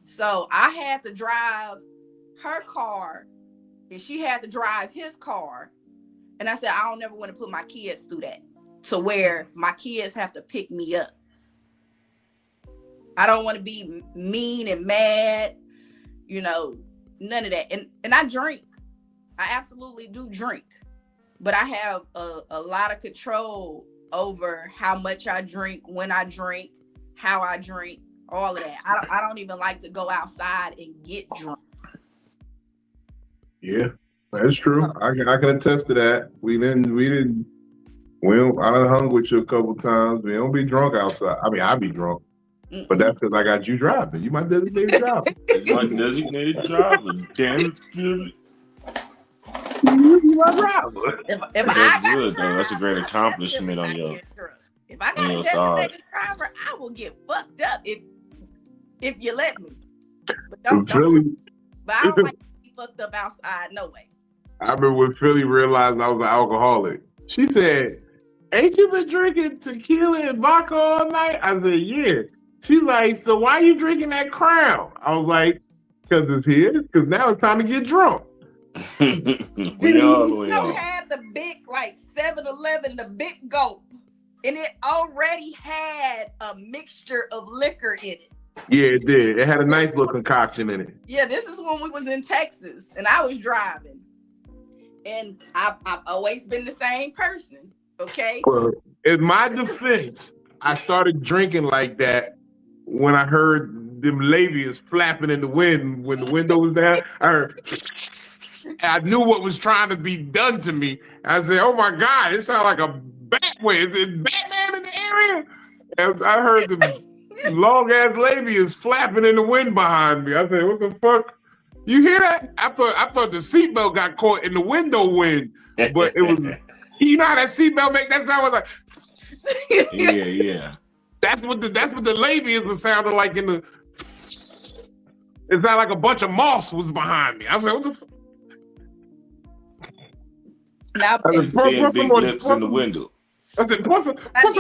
So I had to drive her car, and she had to drive his car. And I said, I don't ever want to put my kids through that, to where my kids have to pick me up. I don't want to be mean and mad, you know, none of that. And I drink. I absolutely do drink. But I have a lot of control over how much I drink, when I drink, how I drink. All of that. I don't even like to go outside and get drunk. Yeah, that's true. I can attest to that. I done hung with you a couple times. We don't be drunk outside. I mean, I be drunk. But that's because I got you driving. You my designated driver. My designated driver. DamnItPhilly. You my driver. That's good, though. That's a great accomplishment on your If I got a designated driver, I will get fucked up if you let me. But don't. But I don't like to be fucked up outside, no way. I remember when Philly realized I was an alcoholic. She said, ain't you been drinking tequila and vodka all night? I said, yeah. She's like, so why are you drinking that Crown? I was like, because it's here. Because now it's time to get drunk. We all had the big, like 7-Eleven, the big gulp. And it already had a mixture of liquor in it. Yeah, it did. It had a nice little concoction in it. Yeah, this is when we was in Texas and I was driving. And I've always been the same person, okay? Well, in my defense, I started drinking like that when I heard them labias flapping in the wind when the window was down. I knew what was trying to be done to me. I said, oh my God, it sounds like a Batman. Is it Batman in the area? And I heard the long ass labias flapping in the wind behind me. I said, what the fuck? You hear that? I thought the seatbelt got caught in the window wind, but it was, you know how that seatbelt make that sound? Was like, yeah. That's what the labias was sounding like in the. It sounded like a bunch of moss was behind me. I said, what the fuck? Now, seeing big lips in the window. I said, put some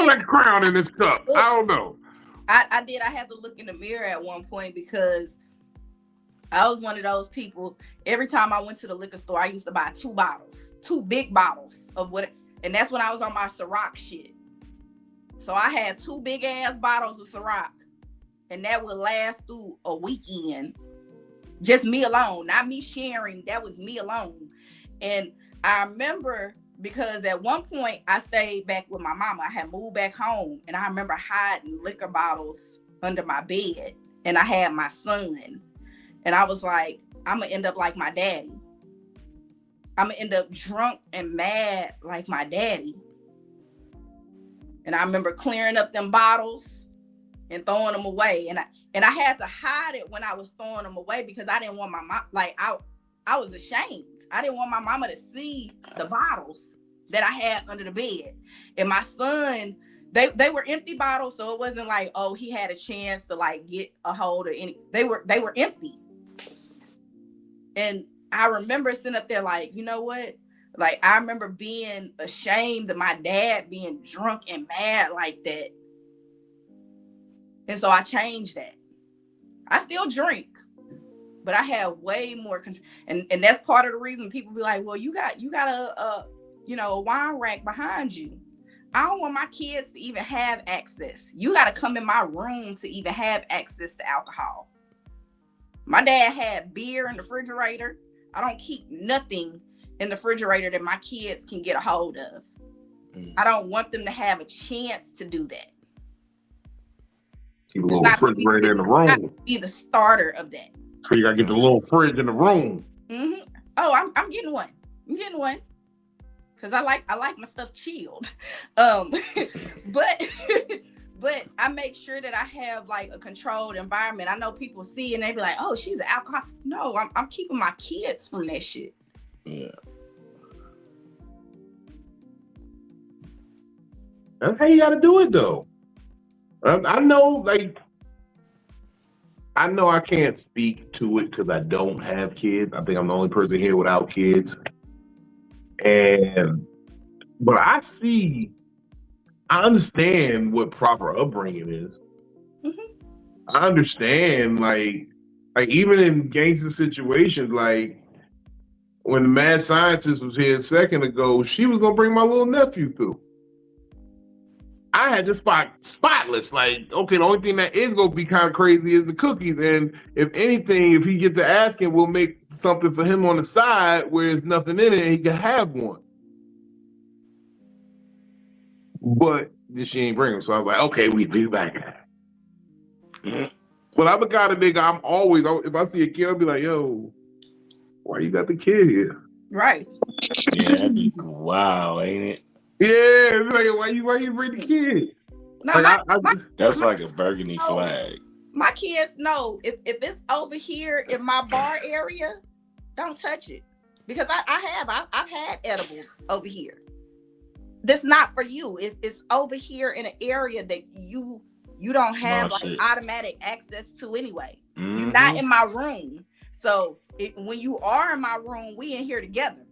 that Crown in this cup. I don't know. I did. I had to look in the mirror at one point because I was one of those people. Every time I went to the liquor store, I used to buy 2 big bottles of what, and that's when I was on my Ciroc shit. So I had 2 big ass bottles of Ciroc, and that would last through a weekend. Just me alone, not me sharing. That was me alone. And I remember because at one point I stayed back with my mama. I had moved back home, and I remember hiding liquor bottles under my bed, and I had my son. And I was like, I'm going to end up like my daddy. I'm going to end up drunk and mad like my daddy. And I remember clearing up them bottles and throwing them away. And I had to hide it when I was throwing them away because I didn't want my mom, like I was ashamed. I didn't want my mama to see the bottles that I had under the bed. And my son, they were empty bottles, so it wasn't like, oh, he had a chance to like get a hold of any. They were empty. And I remember sitting up there like, you know what? Like, I remember being ashamed of my dad being drunk and mad like that. And so I changed that. I still drink, but I have way more control. And that's part of the reason people be like, well, you got a wine rack behind you. I don't want my kids to even have access. You got to come in my room to even have access to alcohol. My dad had beer in the refrigerator. I don't keep nothing in the refrigerator that my kids can get a hold of. I don't want them to have a chance to do that. Keep a little refrigerator in the room. Be the starter of that. So you gotta get the little fridge in the room. Mm-hmm. Oh, I'm getting one. I'm getting one because I like my stuff chilled. But I make sure that I have like a controlled environment. I know people see and they be like, "Oh, she's an alcoholic." No, I'm keeping my kids from that shit. Yeah. That's how you gotta do it though. I know I can't speak to it because I don't have kids. I think I'm the only person here without kids. But I understand what proper upbringing is. Mm-hmm. I understand, like even in gangster situations, like when the mad scientist was here a second ago, she was gonna bring my little nephew through. I had to spotless. Like, okay, the only thing that is gonna be kind of crazy is the cookies. And if anything, if he gets to asking, we'll make something for him on the side where there's nothing in it and he can have one. But she ain't bring him. So I was like, okay, we be back. Mm-hmm. Well, I'm a kind of nigga, I'm always, if I see a kid, I'll be like, yo, why you got the kid here? Right. Yeah, that'd be wow, ain't it? Yeah, like, why you bring the kid? No, like, that's like a burgundy flag. My kids know if it's over here in my bar area, don't touch it. Because I've had edibles over here. That's not for you. It's over here in an area that you don't have automatic access to anyway. Mm-hmm. You're not in my room. So when you are in my room, we in here together.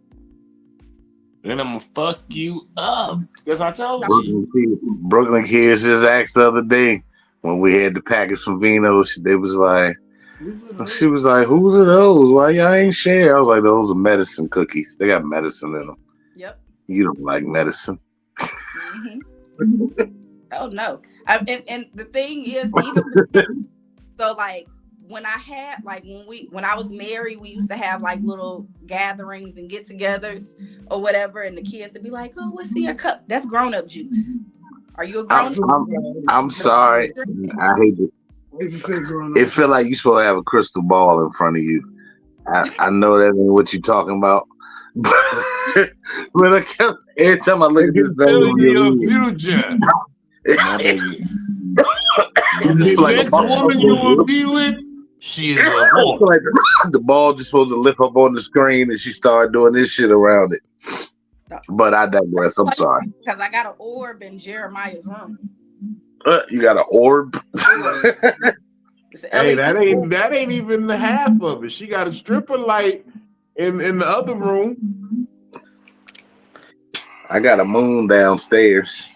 Then I'm gonna fuck you up. Because I told you. Brooklyn kids just asked the other day when we had the package from Vino. She was like, whose are those? Why y'all ain't share? I was like, those are medicine cookies. They got medicine in them. Yep. You don't like medicine. Mm-hmm. Oh no. And the thing is, even so, like when I was married, we used to have like little gatherings and get-togethers or whatever, and the kids would be like, "Oh, what's in your cup? That's grown-up juice. Are you a grown-up?" I'm sorry. I hate it. It feel like you supposed to have a crystal ball in front of you. I know that ain't what you're talking about. But every time I look at this thing, next woman you will be with, she is like the ball just supposed to lift up on the screen and she started doing this shit around it. But I digress. I'm sorry. Because I got an orb in Jeremiah's room. You got an orb? Hey, that ain't even the half of it. She got a stripper light in the other room. I got a moon downstairs.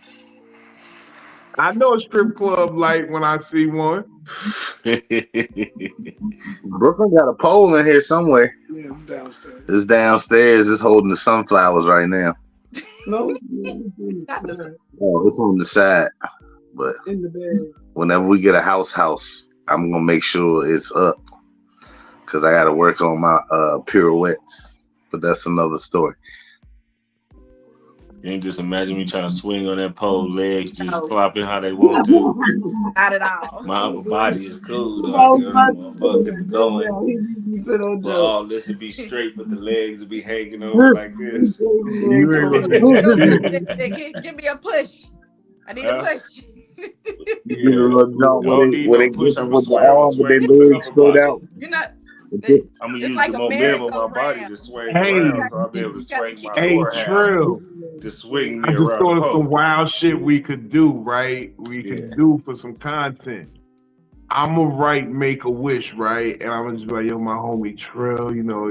I know a strip club light when I see one. Brooklyn got a pole in here somewhere. Yeah, it's downstairs. It's downstairs. It's holding the sunflowers right now. No. Oh, it's on the side. But in the bed. Whenever we get a house, I'm gonna make sure it's up because I got to work on my pirouettes. But that's another story. You ain't just imagine me trying to swing on that pole, legs just flopping how they want to. Not at all. My upper body is cool. I'm going. Well, this would be straight, but the legs would be hanging over like this. Give me a push. I need a push. Don't need no push. I'm gonna swear. You're not. I'm gonna It's use like the a momentum of my body merry-go-round. to swing Hey, around, so I'll be able to You got to swing keep my hey, lower half Trill. to swing I me just around the thought of some pole. wild shit we could do, right? We Yeah. could do for some content. I'm gonna write Make a Wish, right? And I'm gonna just be like, yo, my homie Trill, you know,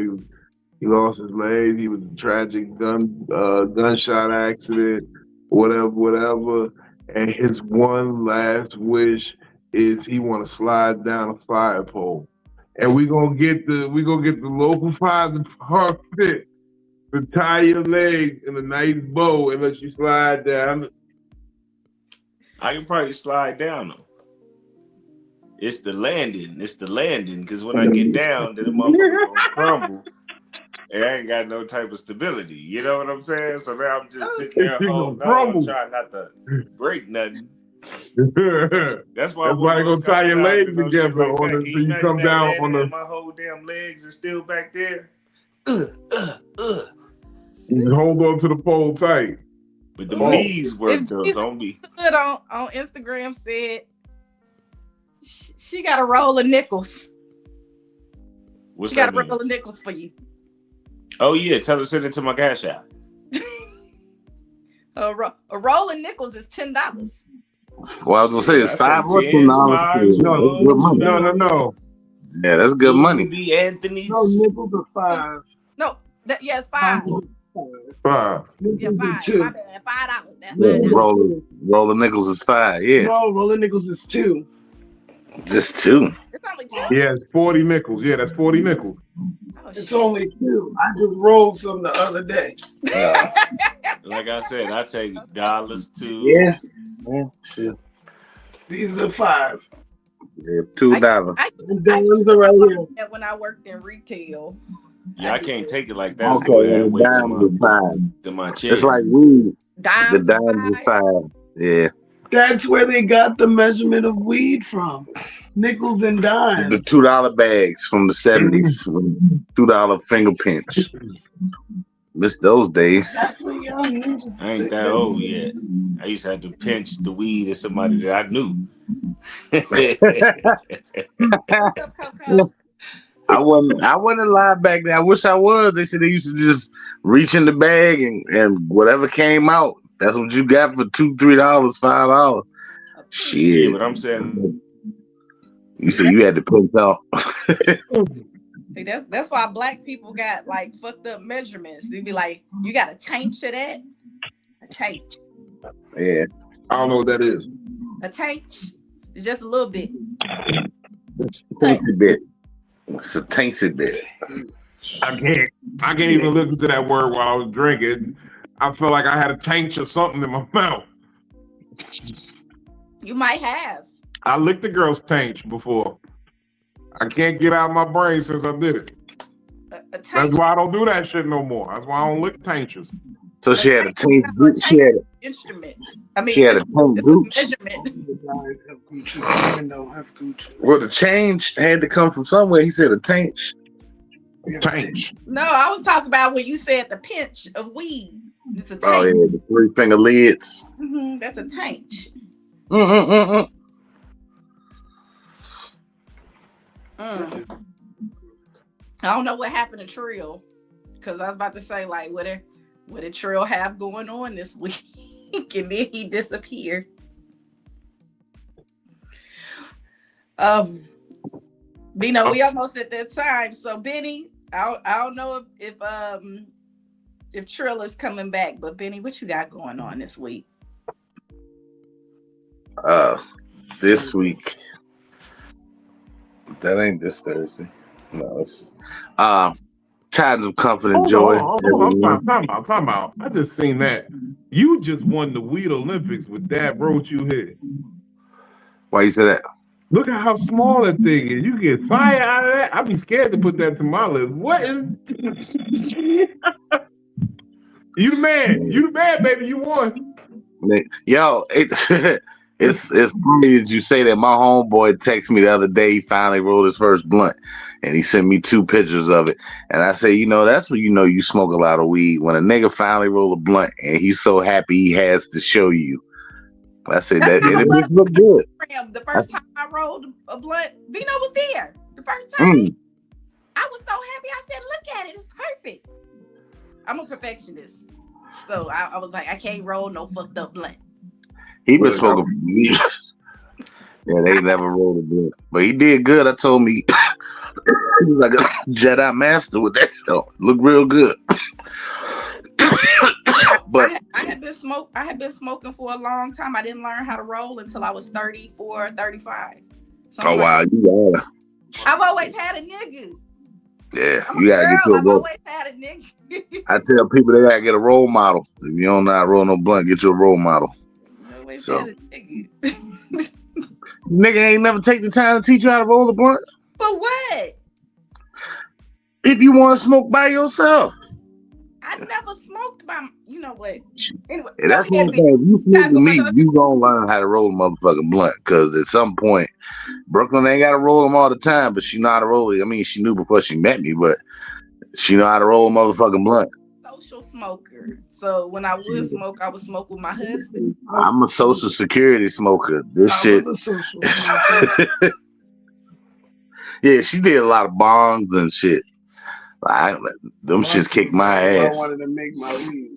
he lost his leg. He was a tragic gunshot accident, whatever. And his one last wish is he want to slide down a fire pole. And we gonna get the local fire department to tie your leg in a nice bow and let you slide down. I can probably slide down though. It's the landing, because when I get down, then the motherfucker's gonna crumble. And I ain't got no type of stability. You know what I'm saying? So now I'm just sitting there holding on. I'm trying not to break nothing. That's why they gonna tie your legs together like on that. it Can so you you imagine come that down landing on the. and my whole damn legs are still back there? You hold on to the pole tight. But the knees work though, If zombie. Good on Instagram said she got a roll of nickels. What's She that got a mean? roll of nickels for you. Oh yeah, tell her to send it to my cash app. A roll of nickels is $10. Well, I was gonna say it's $5 or $10. No. Yeah, that's good money. Be Anthony's. No, nickels are $5. No, it's $5. $5. Yeah, $5. My bad, $5. That's Yeah, roll of nickels is $5. Yeah. No, rolling nickels is $2. Just $2. It's only $2. Yeah, it's 40 nickels. Yeah, that's 40 nickels. Oh, it's only $2. I just rolled some the other day. Like I said, I take dollars too. Yeah, shit. These are $5. Yeah, $2. The right here. When I worked in retail. Yeah, I can't take it like that. Okay, So the dime is $5. To my chin. It's like weed. Dime the dime is $5. Yeah. That's where they got the measurement of weed from. Nickels and dimes. The $2 bags from the 70s. $2 finger pinch. Miss those days. That's what young ninjas. I ain't that old yet. I used to have to pinch the weed of somebody that I knew. I wasn't alive back then. I wish I was. They said they used to just reach in the bag and whatever came out, that's what you got for $2, $3, $5. Shit. Yeah, but I'm saying you said you had to pinch out. See, that's why black people got like fucked up measurements. They'd be like, you got a taint of that? A taint. Yeah. I don't know what that is. A taint. It's just a little bit. Tainted bit. It's a tainted bit. I can't even listen to that word while I was drinking. I felt like I had a taint or something in my mouth. You might have. I licked the girl's taint before. I can't get out of my brain since I did it. That's why I don't do that shit no more. That's why I don't lick taints. So she had a taint. She had instrument. She had a taint gooch. Well, the change had to come from somewhere. He said a taint. Taint. No, I was talking about when you said the pinch of weed. It's a taint. Oh yeah, the 3-finger lids. Mm-hmm, that's a taint. I don't know what happened to Trill, because I was about to say, like, what did Trill have going on this week? And then he disappeared. Bino, we almost at that time. So Benny, I don't know if Trill is coming back, but Benny, what you got going on this week? This week. That ain't this Thursday. No, it's times of comfort and joy. Time out. I just seen that. You just won the Weed Olympics with Dad Wrote You Here. Why you say that? Look at how small that thing is. You get fire out of that. I'd be scared to put that to my lips. What is You the man. You the man, baby. You won. Yo, it's funny that you say that. My homeboy texted me the other day. He finally rolled his first blunt, and he sent me 2 pictures of it. And I say, that's when you smoke a lot of weed. When a nigga finally roll a blunt, and he's so happy he has to show you. I said that, and it makes look good. The first time I rolled a blunt, Bino was there. The first time, I was so happy. I said, look at it. It's perfect. I'm a perfectionist. So I was like, I can't roll no fucked up blunt. He been smoking for years. Yeah, they never rolled a blunt. But he did good. I told me he was like a Jedi master with that though. Look real good. But I had been smoking for a long time. I didn't learn how to roll until I was 34, 35. So oh wow, you are. I've always had a nigga. Yeah, you gotta get to a I've roll. always had a nigga. I tell people they gotta get a role model. If you don't know how to roll no blunt, get you a role model. Always So had a nigga. nigga ain't never take the time to teach you how to roll a blunt. For what? If you want to smoke by yourself. I never smoked by. You know what? Anyway, Yeah, that's one thing. If you smoke with me, you gonna learn how to roll a motherfucking blunt. Cause at some point, Brooklyn ain't gotta roll them all the time, but she know how to roll it. I mean, she knew before she met me, but she know how to roll a motherfucking blunt. Social smoker. So when I would smoke, I would smoke with my husband. I'm a social security smoker. This shit. Yeah, she did a lot of bongs and shit. Them shits kicked my ass. I wanted to make my weed.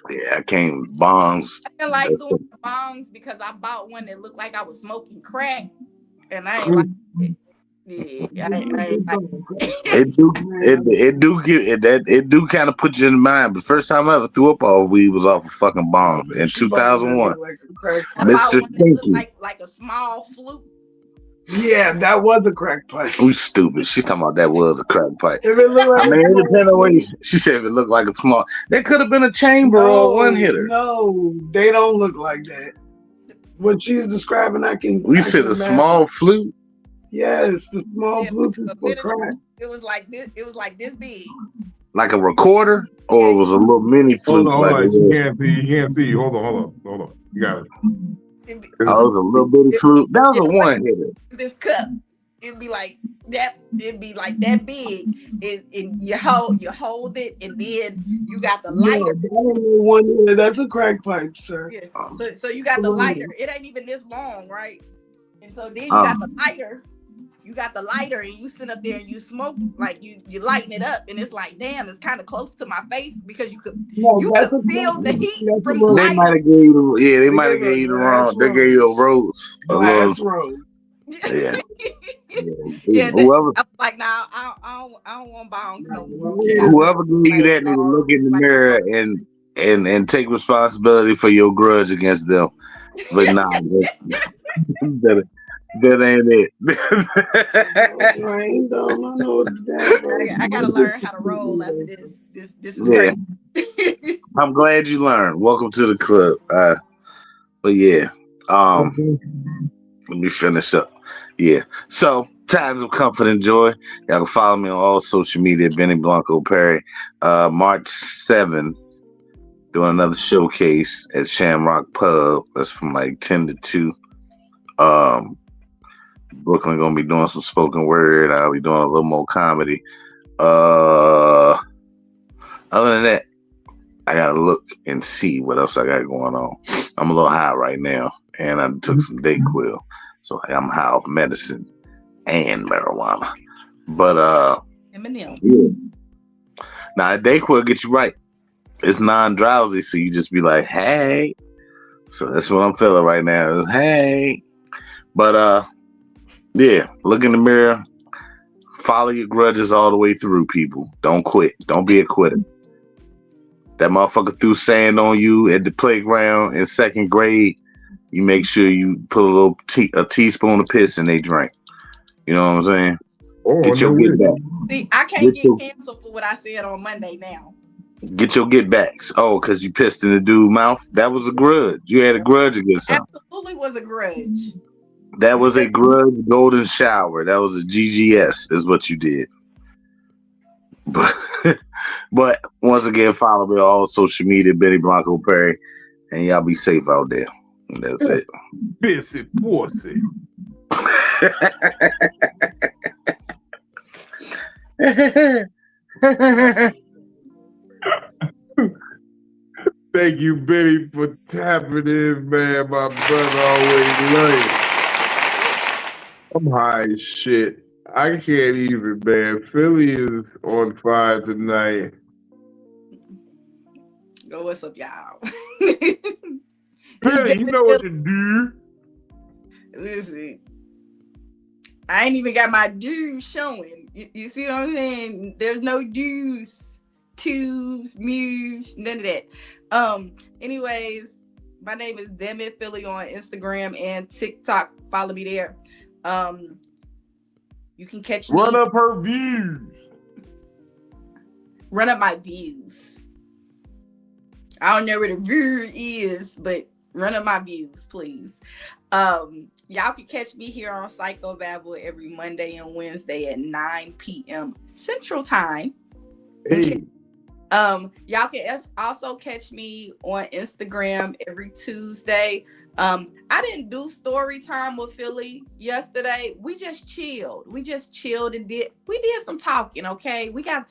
Yeah, I can't bongs. I didn't like doing the bongs because I bought one that looked like I was smoking crack, and I ain't like it. Yeah, it do kind of put you in mind. But first time I ever threw up all weed was off a fucking bong in 2001. Mr. Stinky. Like a small flute. Yeah, that was a crack pipe. We stupid. She's talking about that was a crack pipe. If it looked like I mean, it depends on what she said. If it looked like a small, that could have been a chamber or one hitter. No, they don't look like that. What she's describing, We said a small flute. Yes, the small flute is for crack. It was like this. It was like this big. Like a recorder, or it was a little mini flute. Hold on, you can't see. Hold on. You got it. It was a little bitty flute. That was a one hitter. This cup, it'd be like that. It'd be like that big, and you hold it, and then you got the lighter. One hitter. That's a crack pipe, sir. Yeah. So you got the lighter. It ain't even this long, right? And so then you got the lighter. You got the lighter, and you sit up there and you smoke, like you lighten it up, and it's like, damn, it's kind of close to my face because you could feel the heat from the lighter. They might have gave you, they might have gave you the wrong. They gave you a rose, glass rose. Yeah. Yeah. Whoever, I was like, nah, I don't want bongs no more. Whoever gave you that need to look in the mirror and take responsibility for your grudge against them. But nah, that ain't it. I gotta learn how to roll after this. This is great. I'm glad you learned. Welcome to the club. But yeah, let me finish up. Yeah. So times of comfort and joy. Y'all can follow me on all social media, Benny Blanco Perry. March 7th, doing another showcase at Shamrock Pub. That's from like 10 to 2. Brooklyn gonna be doing some spoken word. I'll be doing a little more comedy. Other than that, I gotta look and see what else I got going on. I'm a little high right now, and I took some Dayquil, so I'm high off medicine and marijuana. But yeah. Now Dayquil gets you right. It's non-drowsy, so you just be like, hey. So that's what I'm feeling right now. Hey. But yeah, look in the mirror. Follow your grudges all the way through, people. Don't quit. Don't be a quitter. That motherfucker threw sand on you at the playground in 2nd grade. You make sure you put a teaspoon of piss in their drink. You know what I'm saying? Get your get back. See, I can't get canceled for what I said on Monday now. Get your get backs. Oh, because you pissed in the dude's mouth? That was a grudge. You had a grudge against him. Absolutely was a grudge. That was a grudge golden shower. That was a GGS is what you did. But once again, follow me on all social media, Benny Blanco Perry, and y'all be safe out there. And that's it. Pissy pussy. Thank you, Benny, for tapping in, man. My brother always love you. I'm high as shit. I can't even, man. Philly is on fire tonight. Go, what's up, y'all? Philly, you know what to do. Listen, I ain't even got my dues showing. You see what I'm saying? There's no dues, twos, mews, none of that. Anyways, my name is DamnItPhilly on Instagram and TikTok. Follow me there. You can catch me. Run up her views. Run up my views. I don't know where the view is, but run up my views, please. Y'all can catch me here on Psycho-Babble every Monday and Wednesday at 9 p.m. Central Time. Hey. Y'all can also catch me on Instagram every Tuesday. I didn't do story time with Philly yesterday. We just chilled. And did some talking. Okay, we got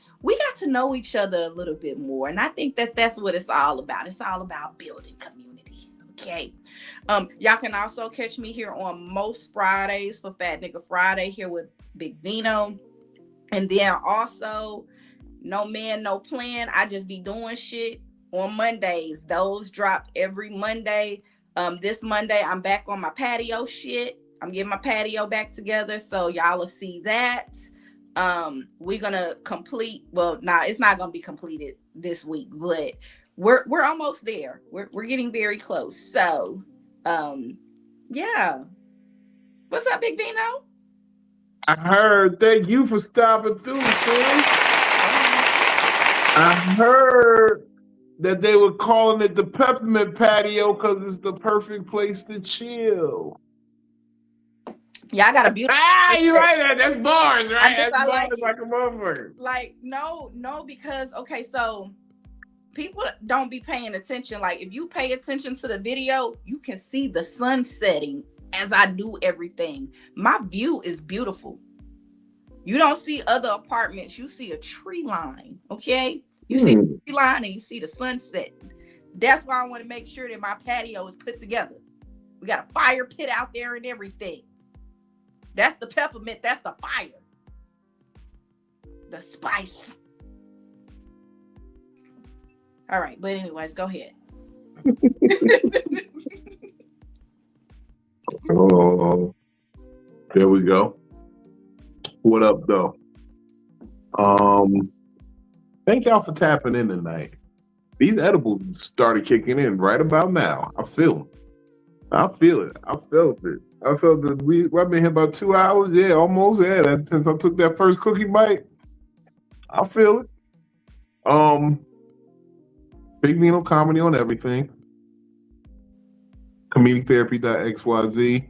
to know each other a little bit more, and I think that's what it's all about. It's all about building community. Okay. Y'all can also catch me here on most Fridays for Fat Nigga Friday here with Big Vino, and then also No Man, No Plan. I just be doing shit on Mondays. Those drop every Monday. This Monday, I'm back on my patio shit. I'm getting my patio back together, so y'all will see that. We're gonna complete. Well, it's not gonna be completed this week, but we're almost there. We're getting very close. So, yeah. What's up, Big Vino? I heard. Thank you for stopping through, Phil. I heard that they were calling it the peppermint patio because it's the perfect place to chill. Yeah, I got a beautiful. You like that? That's bars, right? That's bars like a motherfucker. Like, no, because okay, so people don't be paying attention. Like, if you pay attention to the video, you can see the sun setting as I do everything. My view is beautiful. You don't see other apartments. You see a tree line, okay? You see the tree line and you see the sunset. That's why I want to make sure that my patio is put together. We got a fire pit out there and everything. That's the peppermint. That's the fire. The spice. All right, but anyways, go ahead. Oh, there we go. What up, though? Thank y'all for tapping in tonight. These edibles started kicking in right about now. I feel it. I felt it. I felt that I've been here about 2 hours. Yeah, almost. Yeah, since I took that first cookie bite. I feel it. Big Vino Comedy on everything. Comedictherapy.xyz.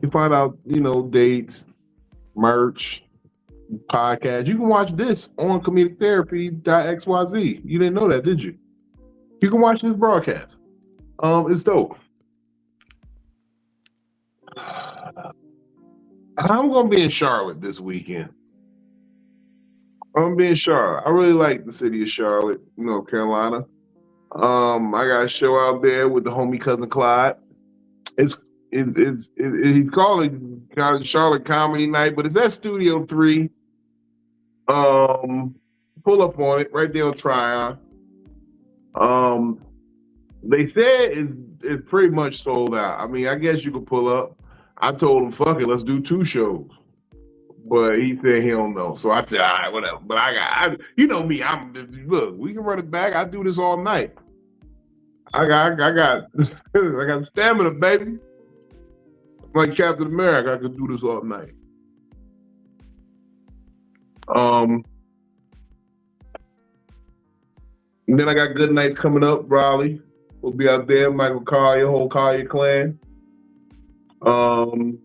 You find out, dates, merch, podcast. You can watch this on comedictherapy.xyz. You didn't know that, did you? You can watch this broadcast. It's dope. I'm gonna be in Charlotte this weekend. I'm gonna be in Charlotte. I really like the city of Charlotte, North Carolina. I got a show out there with the homie cousin Clyde. He's calling it Charlotte Comedy Night, but it's at Studio 3. Pull up on it right there on Tryon. They said it's pretty much sold out. I mean, I guess you could pull up. I told him, fuck it, let's do 2 shows. But he said he don't know. So I said, all right, whatever. But you know me, look, we can run it back. I do this all night. I got stamina, baby. Like Captain America, I could do this all night. And then I got Good Nights coming up, Raleigh. We'll be out there, Michael Collier, whole Collier clan. I'm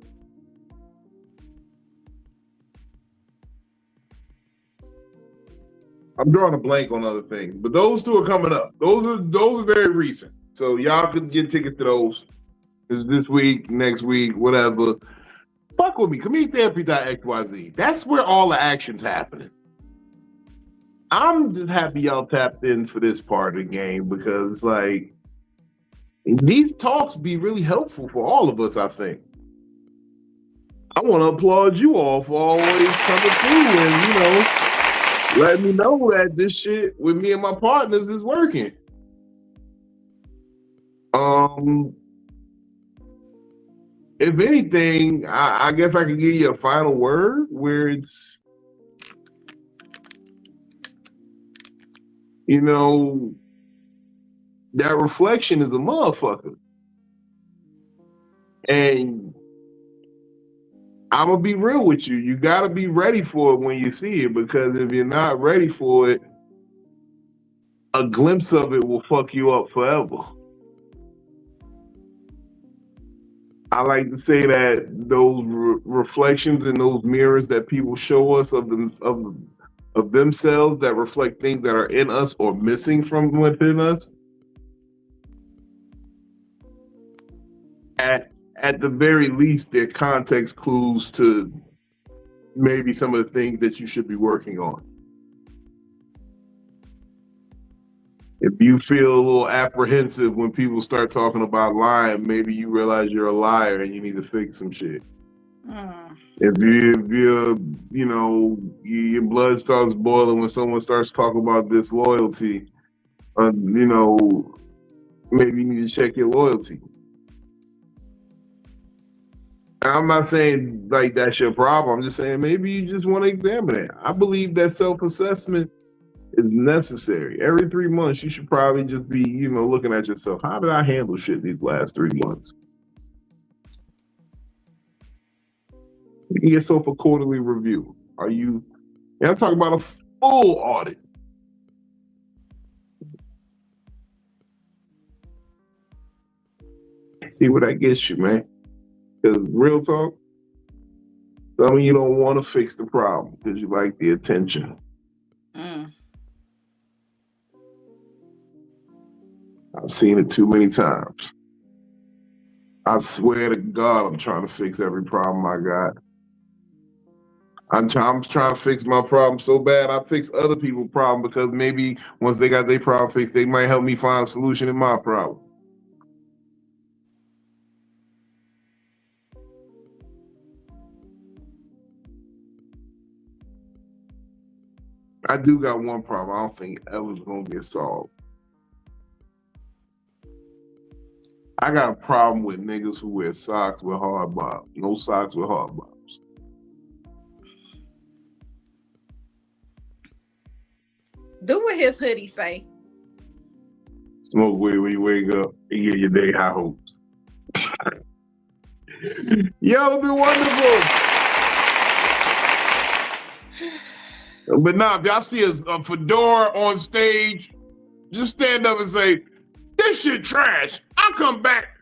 drawing a blank on other things, but those 2 are coming up. Those are very recent, so y'all can get tickets to those. It's this week, next week, whatever. Fuck with me, comedictherapy.xyz. That's where all the action's happening. I'm just happy y'all tapped in for this part of the game because, like, these talks be really helpful for all of us, I think. I want to applaud you all for always coming through and, let me know that this shit with me and my partners is working. If anything, I guess I could give you a final word where it's, that reflection is a motherfucker. And I'm going to be real with you. You got to be ready for it when you see it, because if you're not ready for it, a glimpse of it will fuck you up forever. I like to say that those reflections and those mirrors that people show us of themselves that reflect things that are in us or missing from within us, at the very least, they're context clues to maybe some of the things that you should be working on. If you feel a little apprehensive when people start talking about lying, maybe you realize you're a liar and you need to fix some shit. If your blood starts boiling when someone starts talking about disloyalty, maybe you need to check your loyalty. I'm not saying like that's your problem. I'm just saying maybe you just want to examine it. I believe that self-assessment is necessary. Every 3 months, you should probably just be, looking at yourself. How did I handle shit these last 3 months? You give yourself a quarterly review. I'm talking about a full audit. See where that gets you, man. Because real talk, some of you don't want to fix the problem because you like the attention. I've seen it too many times. I swear to God, I'm trying to fix every problem I got. I'm trying to fix my problem so bad I fix other people's problem, because maybe once they got their problem fixed, they might help me find a solution in my problem. I do got one problem I don't think ever's gonna get solved. I got a problem with niggas who wear socks with hard bottoms. No socks with hard bottoms. Do what his hoodie say. Smoke weed when you wake up and get your day high hopes. Y'all been wonderful. But nah, if y'all see a fedora on stage, just stand up and say, "This shit trash. I'll come back